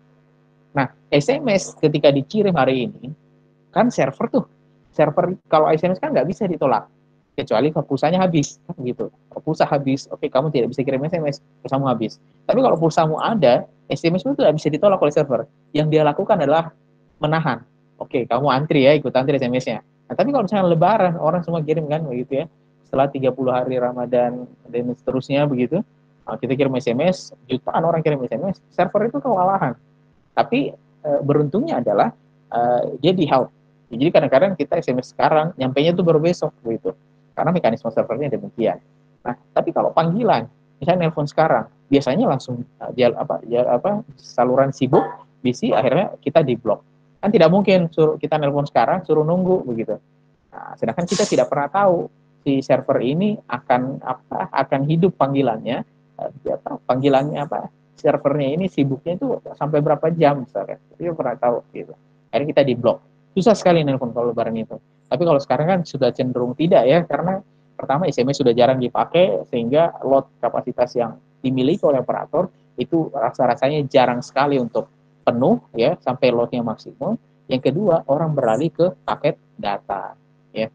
A: Nah, SMS ketika dikirim hari ini, kan server kalau SMS kan nggak bisa ditolak, kecuali kalau pulsanya habis, kan gitu. Kalau pulsa habis, oke kamu tidak bisa kirim SMS, pulsamu habis. Tapi kalau pulsamu ada, SMS itu tidak bisa ditolak oleh server. Yang dia lakukan adalah menahan. Oke, kamu antri ya, ikut antri SMS-nya. Nah, tapi kalau misalnya lebaran, orang semua kirim kan, begitu ya. Setelah 30 hari Ramadan dan seterusnya begitu, kita kirim SMS, jutaan orang kirim SMS, server itu kewalahan. Tapi beruntungnya adalah dia di help. Jadi kadang-kadang kita SMS sekarang, nyampainya itu baru besok begitu. Karena mekanisme servernya demikian. Nah, tapi kalau panggilan, misalnya nelpon sekarang, biasanya langsung saluran sibuk, busy, akhirnya kita di blok. Kan tidak mungkin suruh kita nelpon sekarang, suruh nunggu begitu. Nah, sedangkan kita tidak pernah tahu si server ini akan hidup panggilannya, servernya ini sibuknya itu sampai berapa jam misalnya. Kita pernah tahu gitu. Akhirnya kita di blok. Susah sekali nelpon kalau lebaran itu. Tapi kalau sekarang kan sudah cenderung tidak ya, karena pertama SMS sudah jarang dipakai, sehingga load kapasitas yang dimiliki oleh operator itu rasa-rasanya jarang sekali untuk penuh ya, sampai loadnya maksimum. Yang kedua, orang beralih ke paket data ya.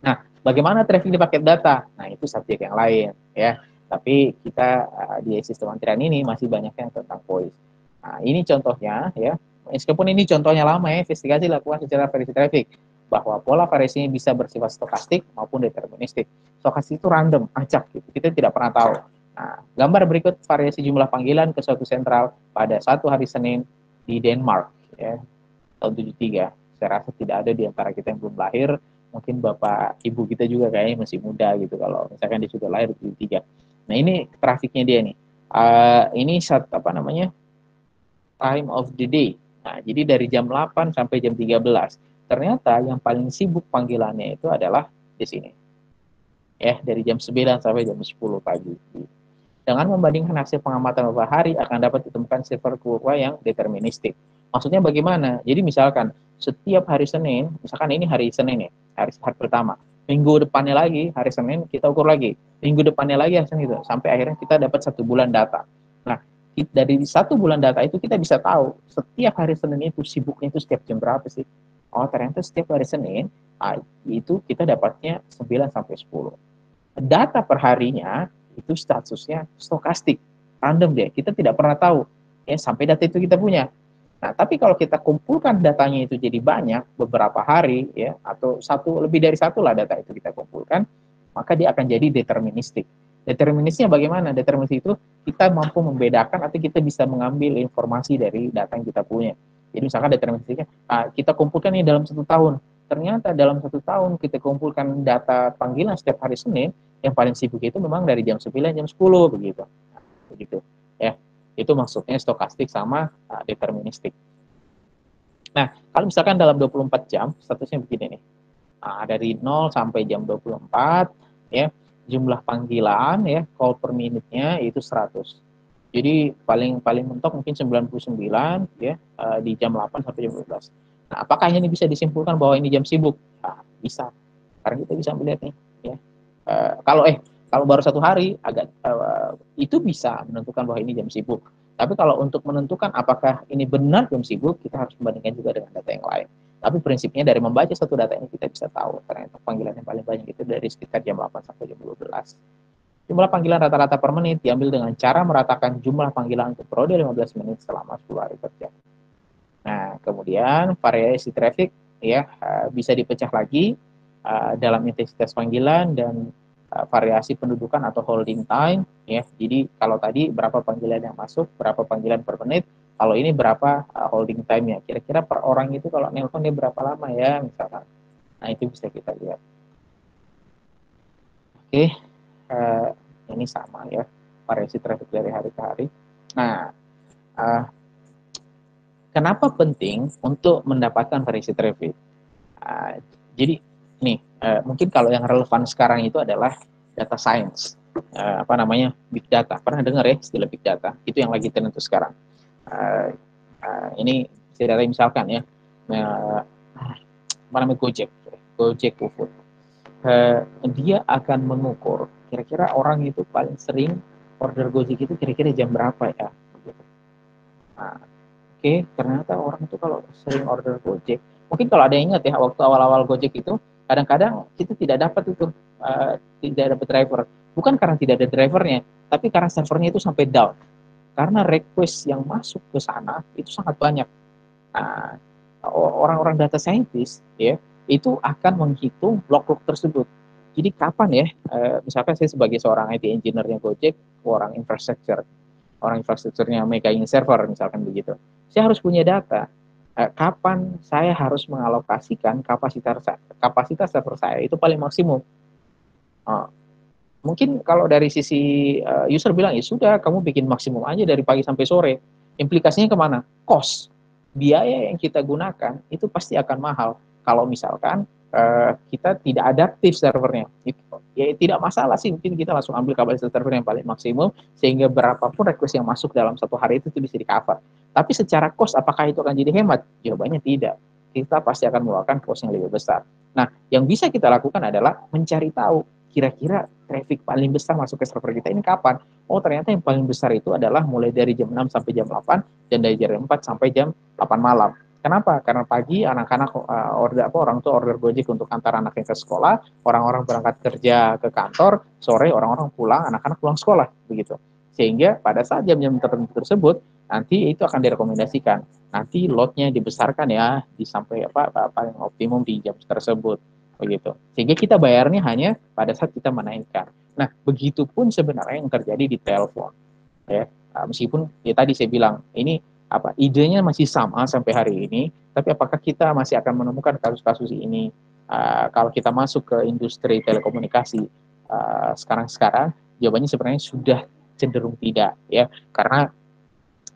A: Nah, bagaimana traffic di paket data? Nah, itu subjek yang lain ya. Tapi kita di sistem antrian ini masih banyak yang tentang voice. Nah, ini contohnya ya. Meskipun ini contohnya lama ya, investigasi dilakukan secara variasi traffic, bahwa pola variasinya bisa bersifat stokastik maupun deterministik. Stokastik itu random, acak gitu. Kita tidak pernah tahu. Nah, gambar berikut variasi jumlah panggilan ke suatu sentral pada satu hari Senin di Denmark ya, tahun 73. Saya rasa tidak ada di antara kita yang belum lahir. Mungkin bapak ibu kita juga kayaknya masih muda gitu kalau misalkan dia sudah lahir di 73. Nah, ini trafiknya dia nih. Ini time of the day. Nah, jadi dari jam 8 sampai jam 13. Ternyata yang paling sibuk panggilannya itu adalah di sini. Ya, dari jam 9 sampai jam 10 pagi. Dengan membandingkan hasil pengamatan beberapa hari akan dapat ditemukan silver kurva yang deterministik. Maksudnya bagaimana? Jadi misalkan setiap hari Senin, misalkan ini hari Senin ya, hari pertama. Minggu depannya lagi, hari Senin, kita ukur lagi. Minggu depannya lagi, hari Senin gitu. Sampai akhirnya kita dapat 1 bulan data. Nah, dari 1 bulan data itu kita bisa tahu setiap hari Senin itu sibuknya itu setiap jam berapa sih. Oh, ternyata setiap hari Senin, itu kita dapatnya 9 sampai 10. Data perharinya itu statusnya stokastik, random deh. Kita tidak pernah tahu ya sampai data itu kita punya. Nah, tapi kalau kita kumpulkan datanya itu jadi banyak beberapa hari ya, atau lebih dari satu lah data itu kita kumpulkan, maka dia akan jadi deterministik. Deterministiknya bagaimana? Deterministik itu kita mampu membedakan atau kita bisa mengambil informasi dari data yang kita punya. Jadi misalkan deterministiknya kita kumpulkan ini dalam 1 tahun. Ternyata dalam 1 tahun kita kumpulkan data panggilan setiap hari Senin, yang paling sibuk itu memang dari jam 9 jam 10 begitu. Nah, begitu ya. Itu maksudnya stokastik sama deterministik. Nah, kalau misalkan dalam 24 jam statusnya begini nih. Dari 0 sampai jam 24 ya, jumlah panggilan ya, call per minute-nya itu 100. Jadi paling mentok mungkin 99 ya, di jam 8 sampai jam 12. Nah, apakah ini bisa disimpulkan bahwa ini jam sibuk? Nah, bisa. Karena kita bisa melihat nih, ya. Kalau baru 1 hari itu bisa menentukan bahwa ini jam sibuk. Tapi kalau untuk menentukan apakah ini benar jam sibuk, kita harus membandingkan juga dengan data yang lain. Tapi prinsipnya dari membaca satu data ini kita bisa tahu ternyata panggilan yang paling banyak itu dari sekitar jam 8 sampai jam 12. Jumlah panggilan rata-rata per menit diambil dengan cara meratakan jumlah panggilan untuk periode 15 menit selama 10 hari kerja. Nah, kemudian variasi traffic ya bisa dipecah lagi dalam intensitas panggilan dan variasi pendudukan atau holding time ya. Jadi kalau tadi berapa panggilan yang masuk, berapa panggilan per menit, kalau ini berapa holding time-nya. Kira-kira per orang itu kalau nelpon dia berapa lama ya misalkan. Nah, itu bisa kita lihat. Oke, ini sama ya, variasi traffic dari hari ke hari. Nah, kenapa penting untuk mendapatkan variasi traffic? Jadi nih, mungkin kalau yang relevan sekarang itu adalah data science, big data. Pernah dengar ya istilah big data? Itu yang lagi tren untuk sekarang. Ini data misalkan ya, Gojek GoFood. Dia akan mengukur kira-kira orang itu paling sering order Gojek itu kira-kira jam berapa ya. Nah, ternyata orang itu kalau sering order Gojek, mungkin kalau ada yang ingat ya, waktu awal-awal Gojek itu, kadang-kadang kita tidak dapat itu, tidak dapat driver. Bukan karena tidak ada drivernya, tapi karena servernya itu sampai down. Karena request yang masuk ke sana itu sangat banyak. Nah, orang-orang data scientist ya, itu akan menghitung log-log tersebut. Jadi kapan ya, misalkan saya sebagai seorang IT engineer-nya Gojek, orang infrastrukturnya megang server misalkan begitu. Saya harus punya data kapan saya harus mengalokasikan kapasitas server saya itu paling maksimum. Mungkin kalau dari sisi user bilang ya sudah kamu bikin maksimum aja dari pagi sampai sore. Implikasinya kemana? Cost. Biaya yang kita gunakan itu pasti akan mahal. Kalau misalkan kita tidak adaptif servernya, ya tidak masalah sih, mungkin kita langsung ambil kapasitas server yang paling maksimum sehingga berapapun request yang masuk dalam satu hari itu bisa di cover. Tapi secara cost apakah itu akan jadi hemat? Jawabannya tidak. Kita pasti akan mengeluarkan cost yang lebih besar. Nah, yang bisa kita lakukan adalah mencari tahu kira-kira traffic paling besar masuk ke server kita ini kapan. Oh, ternyata yang paling besar itu adalah mulai dari jam 6 sampai jam 8 dan dari jam 4 sampai jam 8 malam. Kenapa? Karena pagi anak-anak orang tua order Gojek untuk antar anaknya ke sekolah, orang-orang berangkat kerja ke kantor, sore orang-orang pulang, anak-anak pulang sekolah, begitu. Sehingga pada saat jam-jam tertentu tersebut, nanti itu akan direkomendasikan. Nanti lotnya dibesarkan ya, sampai paling optimum di jam tersebut, begitu. Sehingga kita bayarnya hanya pada saat kita menaikkan. Nah, begitupun sebenarnya yang terjadi di telepon, ya. Meskipun ya tadi saya bilang ini idenya masih sama sampai hari ini, tapi apakah kita masih akan menemukan kasus-kasus ini kalau kita masuk ke industri telekomunikasi sekarang? Jawabannya sebenarnya sudah cenderung tidak ya, karena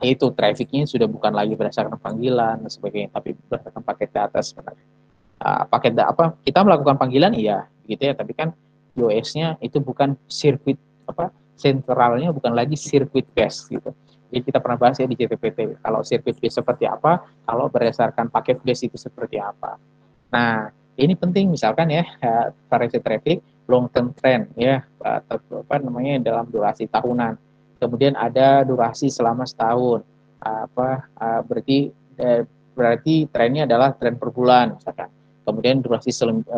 A: itu trafficnya sudah bukan lagi berdasarkan panggilan dan sebagainya, tapi berdasarkan paket data sebenarnya. Kita melakukan panggilan iya gitu ya, tapi kan OS-nya itu bukan sirkuit sentralnya bukan lagi sirkuit base gitu. Jadi kita pernah bahas ya di JPPT, kalau sirkuit base seperti apa, kalau berdasarkan paket base itu seperti apa. Nah, ini penting misalkan ya, variasi traffic, long term trend ya, dalam durasi tahunan. Kemudian ada durasi selama setahun. Berarti trennya adalah tren per bulan misalkan. Kemudian durasi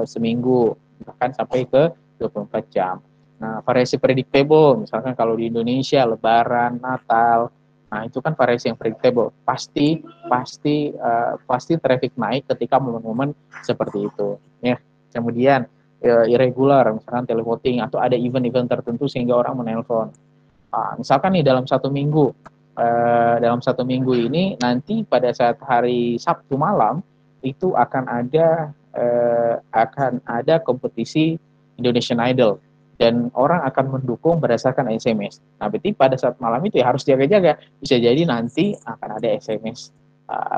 A: seminggu, bahkan sampai ke 24 jam. Nah, variasi predictable, misalkan kalau di Indonesia, Lebaran, Natal, nah itu kan variasi yang predictable. Pasti traffic naik ketika momen-momen seperti itu. Ya. Kemudian irregular, misalkan televoting atau ada event-event tertentu sehingga orang menelpon. Misalkan nih dalam satu minggu ini nanti pada saat hari Sabtu malam itu akan ada kompetisi Indonesian Idol dan orang akan mendukung berdasarkan SMS. Nah, berarti pada saat malam itu ya harus jaga-jaga. Bisa jadi nanti akan ada SMS,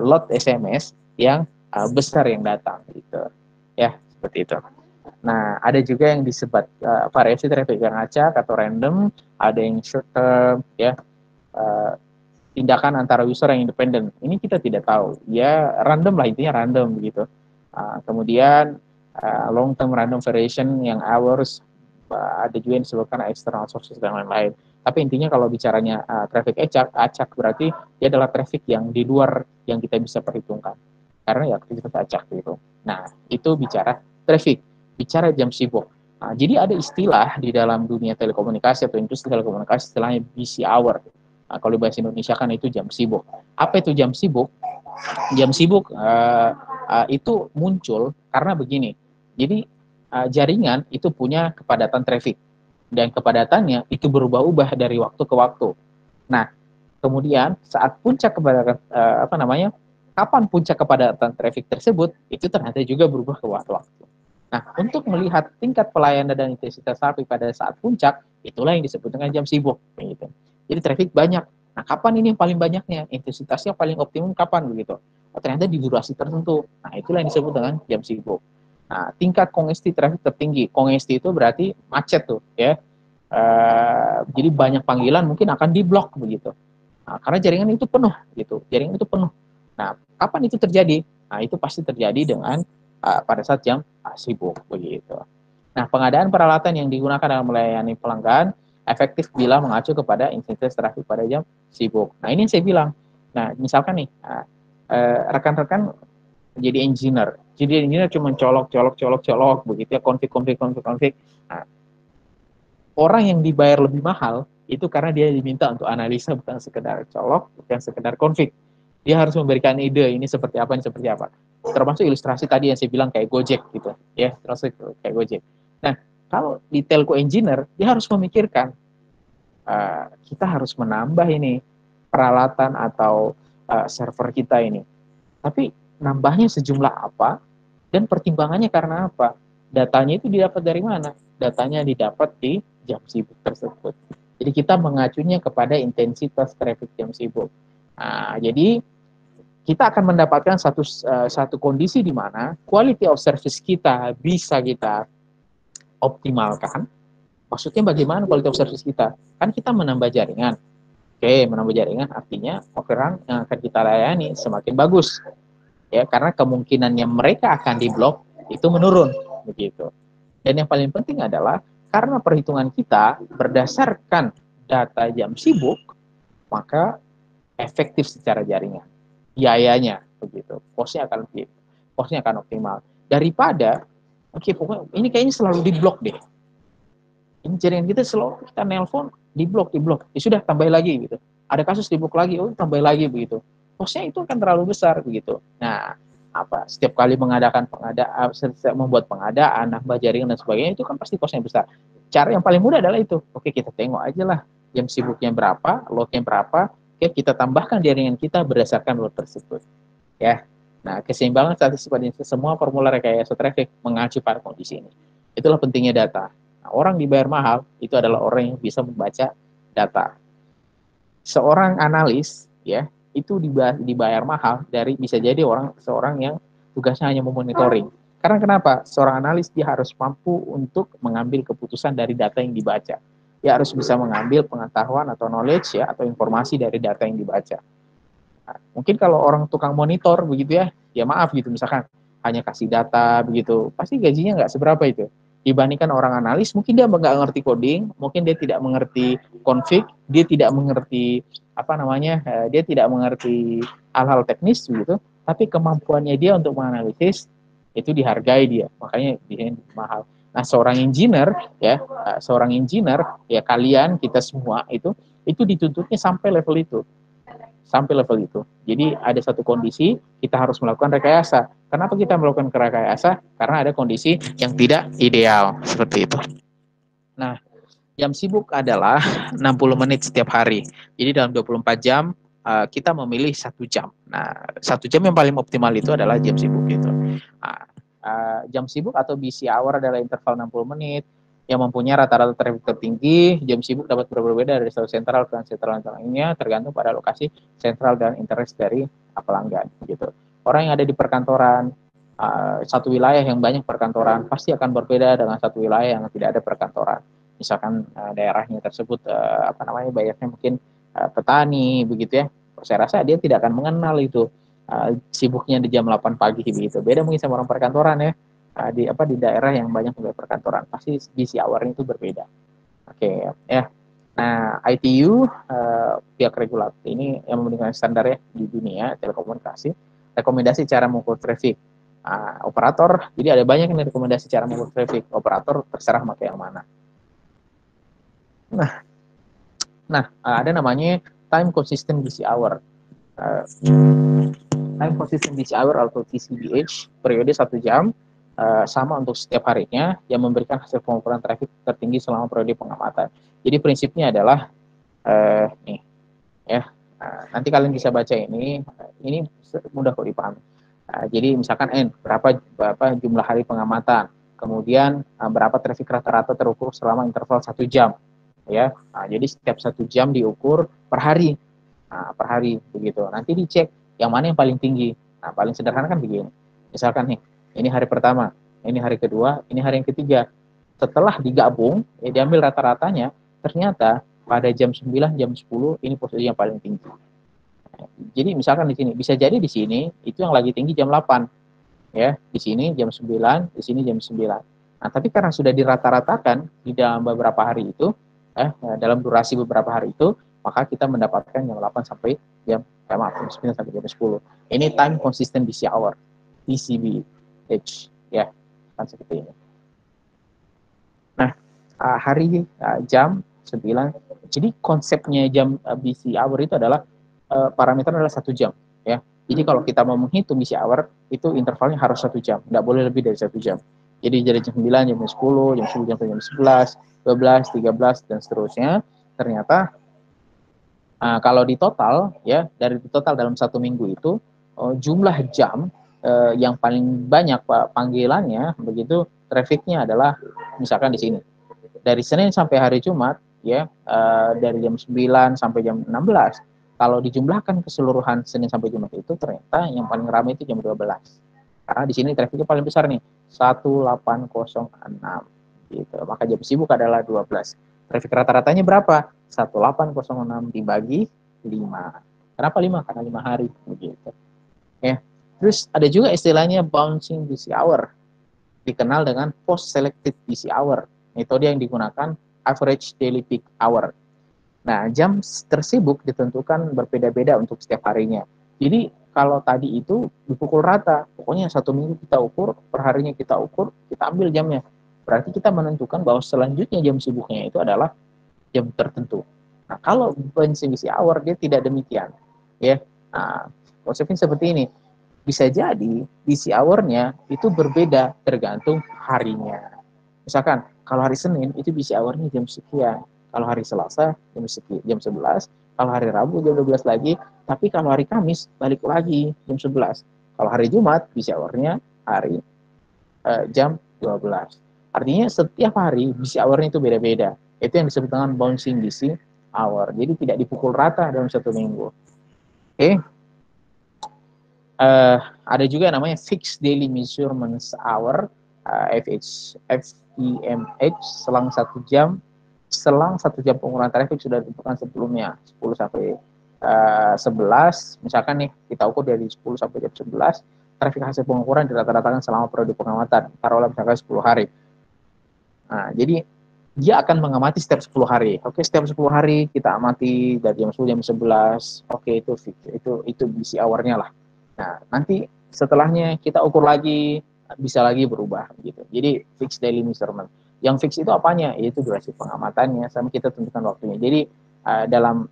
A: lot SMS yang besar yang datang gitu. Ya, seperti itu. Nah, ada juga yang disebut variasi traffic yang acak atau random, ada yang short term ya. tindakan antara user yang independen. Ini kita tidak tahu. Ya random lah, intinya random begitu. Kemudian long term random variation yang hours, ada juga yang disebutkan external sources dan lain-lain. Tapi intinya kalau bicaranya traffic acak berarti dia adalah traffic yang di luar yang kita bisa perhitungkan. Karena ya aktivitas acak gitu. Nah, itu bicara traffic, bicara jam sibuk. Jadi ada istilah di dalam dunia telekomunikasi atau industri telekomunikasi istilahnya busy hour. Kalau bahasa Indonesia kan itu jam sibuk. Apa itu jam sibuk? Jam sibuk itu muncul karena begini. Jadi jaringan itu punya kepadatan traffic dan kepadatannya itu berubah-ubah dari waktu ke waktu. Nah, kemudian saat puncak kepadatan kapan puncak kepadatan traffic tersebut itu ternyata juga berubah ke waktu. Nah, untuk melihat tingkat pelayanan dan intensitas traffic pada saat puncak, itulah yang disebut dengan jam sibuk. Gitu. Jadi traffic banyak. Nah, kapan ini yang paling banyaknya? Intensitasnya paling optimum kapan begitu? Ternyata di durasi tertentu. Nah, itulah yang disebut dengan jam sibuk. Nah, tingkat kongesti traffic tertinggi. Kongesti itu berarti macet tuh, ya. Jadi banyak panggilan mungkin akan diblok begitu. Nah, karena jaringan itu penuh, gitu. Jaringan itu penuh. Nah, kapan itu terjadi? Nah, itu pasti terjadi dengan pada saat jam sibuk begitu. Nah, pengadaan peralatan yang digunakan dalam melayani pelanggan efektif bila mengacu kepada intensitas trafik pada jam sibuk. Nah, ini yang saya bilang. Nah, misalkan nih, rekan-rekan jadi engineer. Jadi engineer cuma colok begitu ya, konfig. Nah, orang yang dibayar lebih mahal itu karena dia diminta untuk analisa, bukan sekedar colok, bukan sekedar konfig. Dia harus memberikan ide ini seperti apa, termasuk ilustrasi tadi yang saya bilang kayak Gojek gitu ya, termasuk kayak Gojek. Nah, kalau di telco engineer dia harus memikirkan kita harus menambah ini peralatan atau server kita ini, tapi nambahnya sejumlah apa dan pertimbangannya karena apa, datanya itu didapat dari mana, datanya didapat di jam sibuk tersebut. Jadi kita mengacunya kepada intensitas traffic jam sibuk. Nah, jadi kita akan mendapatkan satu kondisi di mana quality of service kita bisa kita optimalkan. Maksudnya bagaimana quality of service kita? Kan kita menambah jaringan. Oke, menambah jaringan artinya orderan yang akan kita layani semakin bagus. Ya, karena kemungkinannya mereka akan diblok itu menurun begitu. Dan yang paling penting adalah karena perhitungan kita berdasarkan data jam sibuk, maka efektif secara jaringan. Biayanya begitu. Kosnya akan optimal. Daripada pokoknya ini kayaknya selalu diblok deh. Ini jaringan kita selalu kita nelpon diblok. Ya sudah tambah lagi gitu. Ada kasus diblok lagi, tambah lagi begitu. Kosnya itu akan terlalu besar begitu. Nah, setiap kali membuat pengadaan, nambah jaringan dan sebagainya itu kan pasti kosnya besar. Cara yang paling mudah adalah itu. Oke, kita tengok aja lah jam sibuknya berapa, loadnya berapa. Oke, kita tambahkan jaringan kita berdasarkan load tersebut. Ya. Nah, keseimbangan statistik pada semua formula rekayasa traffic mengacu pada kondisi ini. Itulah pentingnya data. Nah, orang dibayar mahal itu adalah orang yang bisa membaca data. Seorang analis ya itu dibayar mahal dari bisa jadi seorang yang tugasnya hanya memonitoring. Karena kenapa? Seorang analis dia harus mampu untuk mengambil keputusan dari data yang dibaca. Dia harus bisa mengambil pengetahuan atau knowledge ya atau informasi dari data yang dibaca. Nah, mungkin kalau orang tukang monitor begitu ya maaf gitu misalkan hanya kasih data begitu, pasti gajinya nggak seberapa itu. Dibandingkan orang analis, mungkin dia nggak ngerti coding, mungkin dia tidak mengerti config, dia tidak mengerti dia tidak mengerti hal-hal teknis gitu, tapi kemampuannya dia untuk menganalisis itu dihargai dia, makanya dia mahal. Nah, seorang engineer ya kalian kita semua itu dituntutnya sampai level itu. Jadi ada satu kondisi kita harus melakukan rekayasa. Kenapa kita melakukan rekayasa? Karena ada kondisi yang tidak ideal seperti itu. Nah, jam sibuk adalah 60 menit setiap hari. Jadi dalam 24 jam kita memilih 1 jam. Nah, 1 jam yang paling optimal itu adalah jam sibuk itu. Jam sibuk atau busy hour adalah interval 60 menit yang mempunyai rata-rata traffic tertinggi. Jam sibuk dapat berbeda dari satu sentral ke sentral lainnya tergantung pada lokasi sentral dan interest dari pelanggan gitu. Orang yang ada di perkantoran satu wilayah yang banyak perkantoran pasti akan berbeda dengan satu wilayah yang tidak ada perkantoran. Misalkan daerahnya tersebut bayarnya mungkin petani begitu ya. Saya rasa dia tidak akan mengenal itu sibuknya di jam 8 pagi begitu. Beda mungkin sama orang perkantoran ya. Di daerah yang banyak perkantoran pasti busy hour-nya itu berbeda. Oke, ya. Nah, ITU pihak regulator ini yang memberikan standar ya di dunia telekomunikasi, rekomendasi cara mengukur traffic. Operator, jadi ada banyak yang rekomendasi cara mengukur traffic. Operator terserah pakai yang mana. Nah, ada namanya time consistent busy hour. Time consistent busy hour atau TCBH, periode 1 jam, sama untuk setiap harinya, yang memberikan hasil pengukuran traffic tertinggi selama periode pengamatan. Jadi prinsipnya adalah nih ya, nanti kalian bisa baca ini mudah kok dipahami. Jadi misalkan berapa jumlah hari pengamatan, kemudian berapa traffic rata-rata terukur selama interval 1 jam, ya. Jadi setiap 1 jam diukur per hari, begitu. Nanti dicek yang mana yang paling tinggi. Nah, paling sederhana kan begini. Misalkan nih, ini hari pertama, ini hari kedua, ini hari yang ketiga. Setelah digabung, diambil rata-ratanya, ternyata pada jam 9, jam 10 ini posisi yang paling tinggi. Jadi misalkan di sini, bisa jadi di sini itu yang lagi tinggi jam 8. Ya, di sini jam 9, di sini jam 9. Nah, tapi karena sudah dirata-ratakan di dalam beberapa hari itu, dalam durasi beberapa hari itu, maka kita mendapatkan jam 8 sampai jam 9 sampai jam 10. Ini time consistent busy hour, TCBH, ya, kan seperti ini. Nah, hari, jam 9. Jadi konsepnya jam busy hour itu adalah parameter adalah 1 jam, ya. Jadi kalau kita mau menghitung busy hour itu intervalnya harus 1 jam, tidak boleh lebih dari 1 jam. Jadi dari jam 9, jam 10, jam 10 sampai jam 11, 12, 13 dan seterusnya. Ternyata kalau di total ya, dari total dalam 1 minggu itu jumlah jam yang paling banyak panggilannya begitu trafficnya adalah misalkan di sini. Dari Senin sampai hari Jumat ya, dari jam 9 sampai jam 16. Kalau dijumlahkan keseluruhan Senin sampai Jumat itu ternyata yang paling ramai itu jam 12. Karena di sini trafiknya paling besar nih, 1806 gitu. Maka jam sibuk adalah 12. Trafik rata-ratanya berapa? 1806 dibagi 5. Kenapa 5? Karena 5 hari begitu. Ya. Terus ada juga istilahnya bouncing busy hour. Dikenal dengan post selected busy hour. Metode yang digunakan average daily peak hour. Nah, jam tersibuk ditentukan berbeda-beda untuk setiap harinya. Jadi, kalau tadi itu dipukul rata, pokoknya 1 minggu kita ukur, per harinya kita ukur, kita ambil jamnya. Berarti kita menentukan bahwa selanjutnya jam sibuknya itu adalah jam tertentu. Nah, kalau bouncing busy hour, dia tidak demikian. Ya, nah, konsepnya seperti ini. Bisa jadi busy hour-nya itu berbeda tergantung harinya. Misalkan, kalau hari Senin itu busy hour-nya jam sekian. Kalau hari Selasa jam 11, kalau hari Rabu jam 12 lagi, tapi kalau hari Kamis balik lagi jam 11. Kalau hari Jumat busy hour-nya hari jam 12. Artinya setiap hari busy hour-nya itu beda-beda. Itu yang disebut dengan bouncing busy hour. Jadi tidak dipukul rata dalam 1 minggu. Oke. Ada juga yang namanya fixed daily measurements hour, FEMH, selang 1 jam pengukuran traffic sudah ditentukan sebelumnya, 10 sampai 11, misalkan nih kita ukur dari 10 sampai jam 11, traffic hasil pengukuran dirata-ratakan selama periode pengamatan, taruhlah misalkan 10 hari. Nah, jadi dia akan mengamati setiap 10 hari. Oke, setiap 10 hari kita amati dari jam 10 jam 11. Oke, itu busy hour-nya lah. Nah, nanti setelahnya kita ukur lagi, bisa lagi berubah gitu. Jadi fixed daily measurement. Yang fix itu apanya? Yaitu durasi pengamatannya sama kita tentukan waktunya. Jadi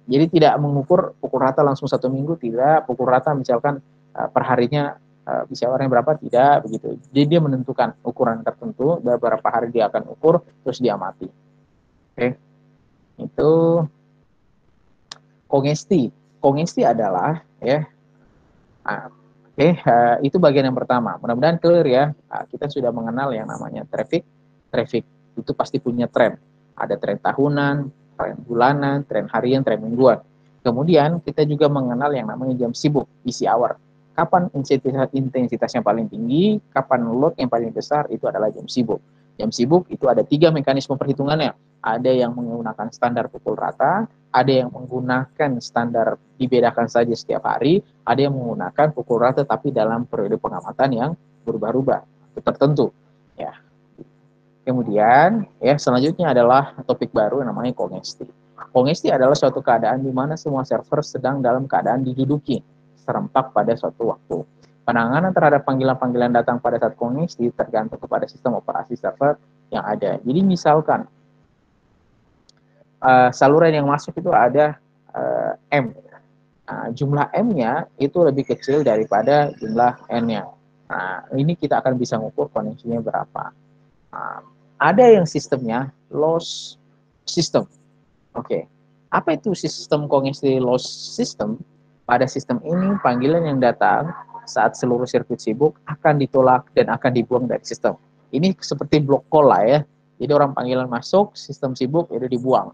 A: jadi tidak mengukur pukul rata langsung 1 minggu, tidak. Pukul rata misalkan per harinya bisa orangnya berapa, tidak begitu. Jadi dia menentukan ukuran tertentu, beberapa hari dia akan ukur terus dia amati. Oke. Itu kongesti. Kongesti adalah ya itu bagian yang pertama. Mudah-mudahan clear ya. Kita sudah mengenal yang namanya traffic. Traffic itu pasti punya tren. Ada tren tahunan, tren bulanan, tren harian, tren mingguan. Kemudian kita juga mengenal yang namanya jam sibuk, busy hour. Kapan intensitasnya paling tinggi, kapan load yang paling besar, itu adalah jam sibuk. Jam sibuk itu ada 3 mekanisme perhitungannya. Ada yang menggunakan standar pukul rata, ada yang menggunakan standar dibedakan saja setiap hari, ada yang menggunakan pukul rata tapi dalam periode pengamatan yang berubah-ubah tertentu. Ya. Kemudian, ya selanjutnya adalah topik baru yang namanya kongesti. Kongesti adalah suatu keadaan di mana semua server sedang dalam keadaan diduduki serempak pada suatu waktu. Penanganan terhadap panggilan-panggilan datang pada saat kongesti tergantung kepada sistem operasi server yang ada. Jadi misalkan saluran yang masuk itu ada M. Jumlah M-nya itu lebih kecil daripada jumlah N-nya. Nah, ini kita akan bisa mengukur koneksinya berapa. Ada yang sistemnya loss system. Oke. Apa itu sistem kongesti loss system? Pada sistem ini, panggilan yang datang saat seluruh sirkuit sibuk akan ditolak dan akan dibuang dari sistem. Ini seperti block call lah ya. Jadi orang panggilan masuk, sistem sibuk, itu dibuang.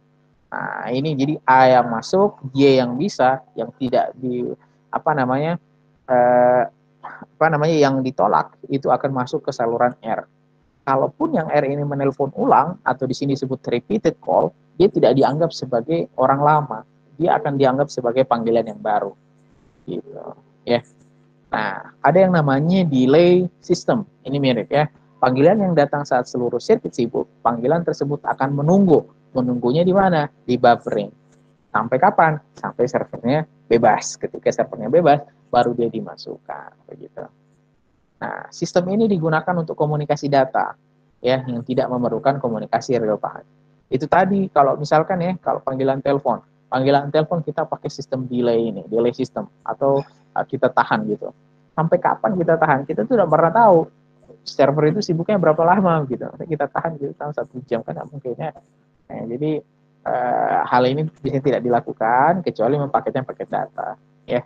A: Nah, ini jadi A yang masuk, Y yang bisa, yang tidak di yang ditolak itu akan masuk ke saluran R. Kalaupun yang R ini menelpon ulang atau di sini disebut repeated call, dia tidak dianggap sebagai orang lama, dia akan dianggap sebagai panggilan yang baru. Gitu, ya. Nah, ada yang namanya delay system. Ini mirip ya. Panggilan yang datang saat seluruh sirkuit sibuk, panggilan tersebut akan menunggu. Menunggunya di mana? Di buffering. Sampai kapan? Sampai servernya bebas. Ketika servernya bebas, baru dia dimasukkan. Begitu. Nah, sistem ini digunakan untuk komunikasi data, ya, yang tidak memerlukan komunikasi real time. Itu tadi, kalau misalkan ya, kalau panggilan telepon kita pakai sistem delay ini, delay system, atau kita tahan gitu. Sampai kapan kita tahan? Kita tuh tidak pernah tahu server itu sibuknya berapa lama gitu. Kita tahan gitu selama 1 jam kan mungkin ya. Nah, jadi hal ini bisa tidak dilakukan kecuali mempakainya paket data, ya.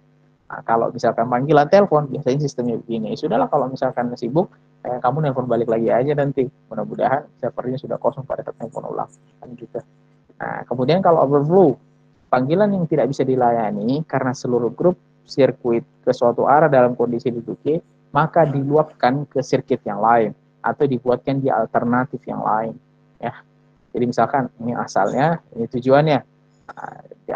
A: Nah, kalau misalkan panggilan telepon, biasanya sistemnya begini. Sudahlah kalau misalkan sibuk, kamu nelpon balik lagi aja nanti. Mudah-mudahan servernya sudah kosong pada saat nelpon ulang. Kan gitu. Nah, kemudian kalau overflow, panggilan yang tidak bisa dilayani karena seluruh grup sirkuit ke suatu arah dalam kondisi diduduki, maka diluapkan ke sirkuit yang lain atau dibuatkan di alternatif yang lain. Ya. Jadi misalkan ini asalnya, ini tujuannya,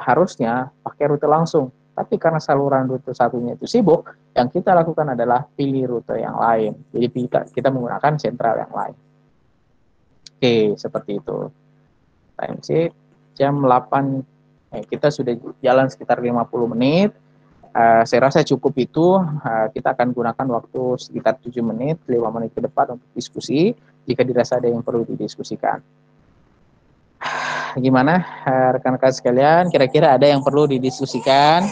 A: harusnya pakai rute langsung. Tapi karena saluran rute satunya itu sibuk, yang kita lakukan adalah pilih rute yang lain. Jadi kita menggunakan sentral yang lain. Oke, seperti itu. Time sheet jam 8. Kita sudah jalan sekitar 50 menit. Saya rasa cukup itu. Kita akan gunakan waktu sekitar 7 menit, 5 menit ke depan untuk diskusi. Jika dirasa ada yang perlu didiskusikan. Gimana rekan-rekan sekalian, kira-kira ada yang perlu didiskusikan?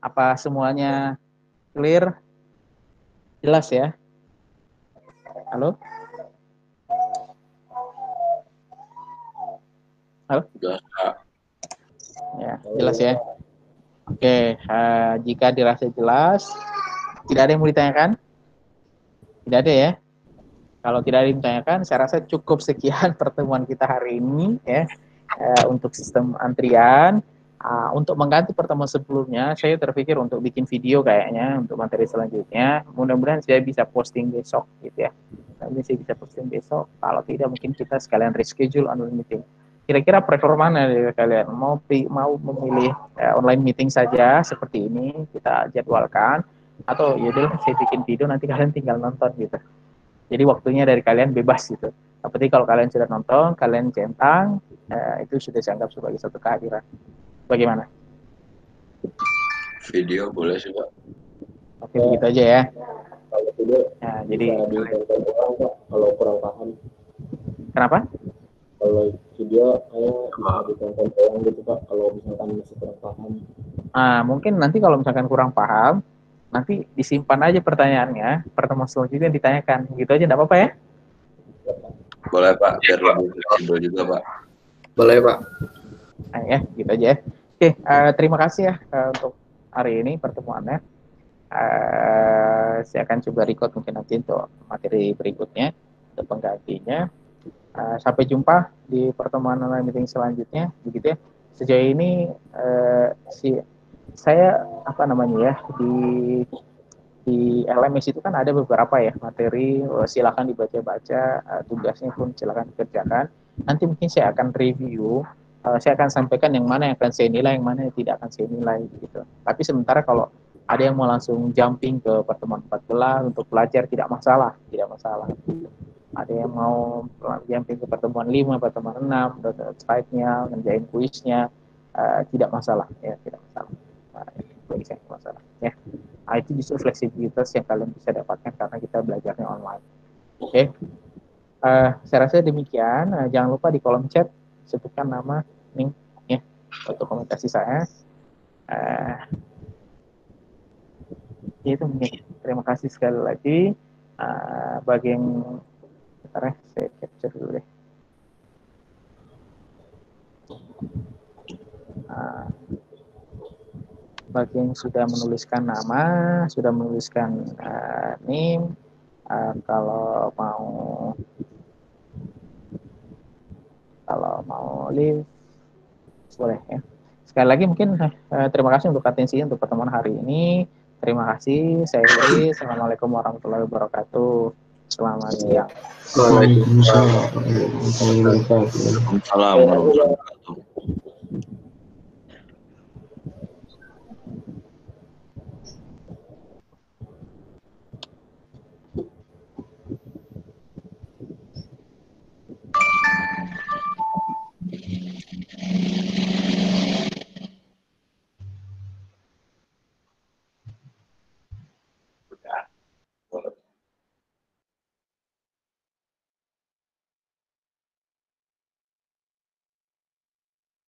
A: Apa semuanya clear? Jelas ya? Halo? Halo? Ya, jelas ya? Oke, jika dirasa jelas, tidak ada yang mau ditanyakan? Tidak ada ya? Kalau tidak ada yang ditanyakan, saya rasa cukup sekian pertemuan kita hari ini ya. Untuk sistem antrian. Untuk mengganti pertemuan sebelumnya, saya terpikir untuk bikin video kayaknya untuk materi selanjutnya. Mudah-mudahan saya bisa posting besok gitu ya. Nanti saya bisa posting besok. Kalau tidak mungkin kita sekalian reschedule online meeting. Kira-kira prefer mana dari kalian? Mau memilih online meeting saja seperti ini kita jadwalkan, atau yaudah saya bikin video nanti kalian tinggal nonton gitu. Jadi waktunya dari kalian bebas gitu. Tapi kalau kalian sudah nonton, kalian centang, itu sudah dianggap sebagai satu kehadiran. Bagaimana?
C: Video boleh sih Pak.
A: Oke, begitu aja ya.
D: Kalau video,
A: Nah, jadi
D: kalau kurang paham.
A: Kenapa?
D: Kalau video bisa ditonton doang gitu Pak. Kalau misalkan masih kurang paham.
A: Mungkin nanti kalau misalkan kurang paham, nanti disimpan aja pertanyaannya, pertemuan selanjutnya ditanyakan. Gitu aja, enggak apa-apa ya?
C: Boleh Pak, biar lebih fleksibel juga Pak.
D: Boleh Pak.
A: Nah, ya, gitu aja ya. Oke, terima kasih ya untuk hari ini pertemuannya. Saya akan coba record mungkin nanti untuk materi berikutnya, untuk penggantinya. Sampai jumpa di pertemuan online meeting selanjutnya, begitu ya. Sejauh ini saya di di LMS itu kan ada beberapa ya materi, silakan dibaca-baca, tugasnya pun silakan dikerjakan. Nanti mungkin saya akan review, saya akan sampaikan yang mana yang akan saya nilai, yang mana yang tidak akan saya nilai gitu. Tapi sementara kalau ada yang mau langsung jumping ke pertemuan 14 untuk belajar, tidak masalah, tidak masalah. Ada yang mau jumping ke pertemuan 5, pertemuan 6, slide-nya, ngerjain kuisnya, tidak masalah, ya tidak masalah. Bagi saya masalah, ya. Itu justru fleksibilitas yang kalian bisa dapatkan karena kita belajarnya online. Oke, saya rasa demikian. Jangan lupa di kolom chat sebutkan nama, link, ya, untuk komunikasi saya. Itu mungkin. Terima kasih sekali lagi. Bagi yang sekarang saya capture dulu deh. Bagi yang sudah menuliskan nama, sudah menuliskan name, kalau mau live boleh ya. Sekali lagi mungkin terima kasih untuk atensinya untuk pertemuan hari ini. Terima kasih. Saya Iri. Assalamualaikum warahmatullahi wabarakatuh. Selamat siang.
B: Waalaikumsalam.
C: Waalaikumsalam.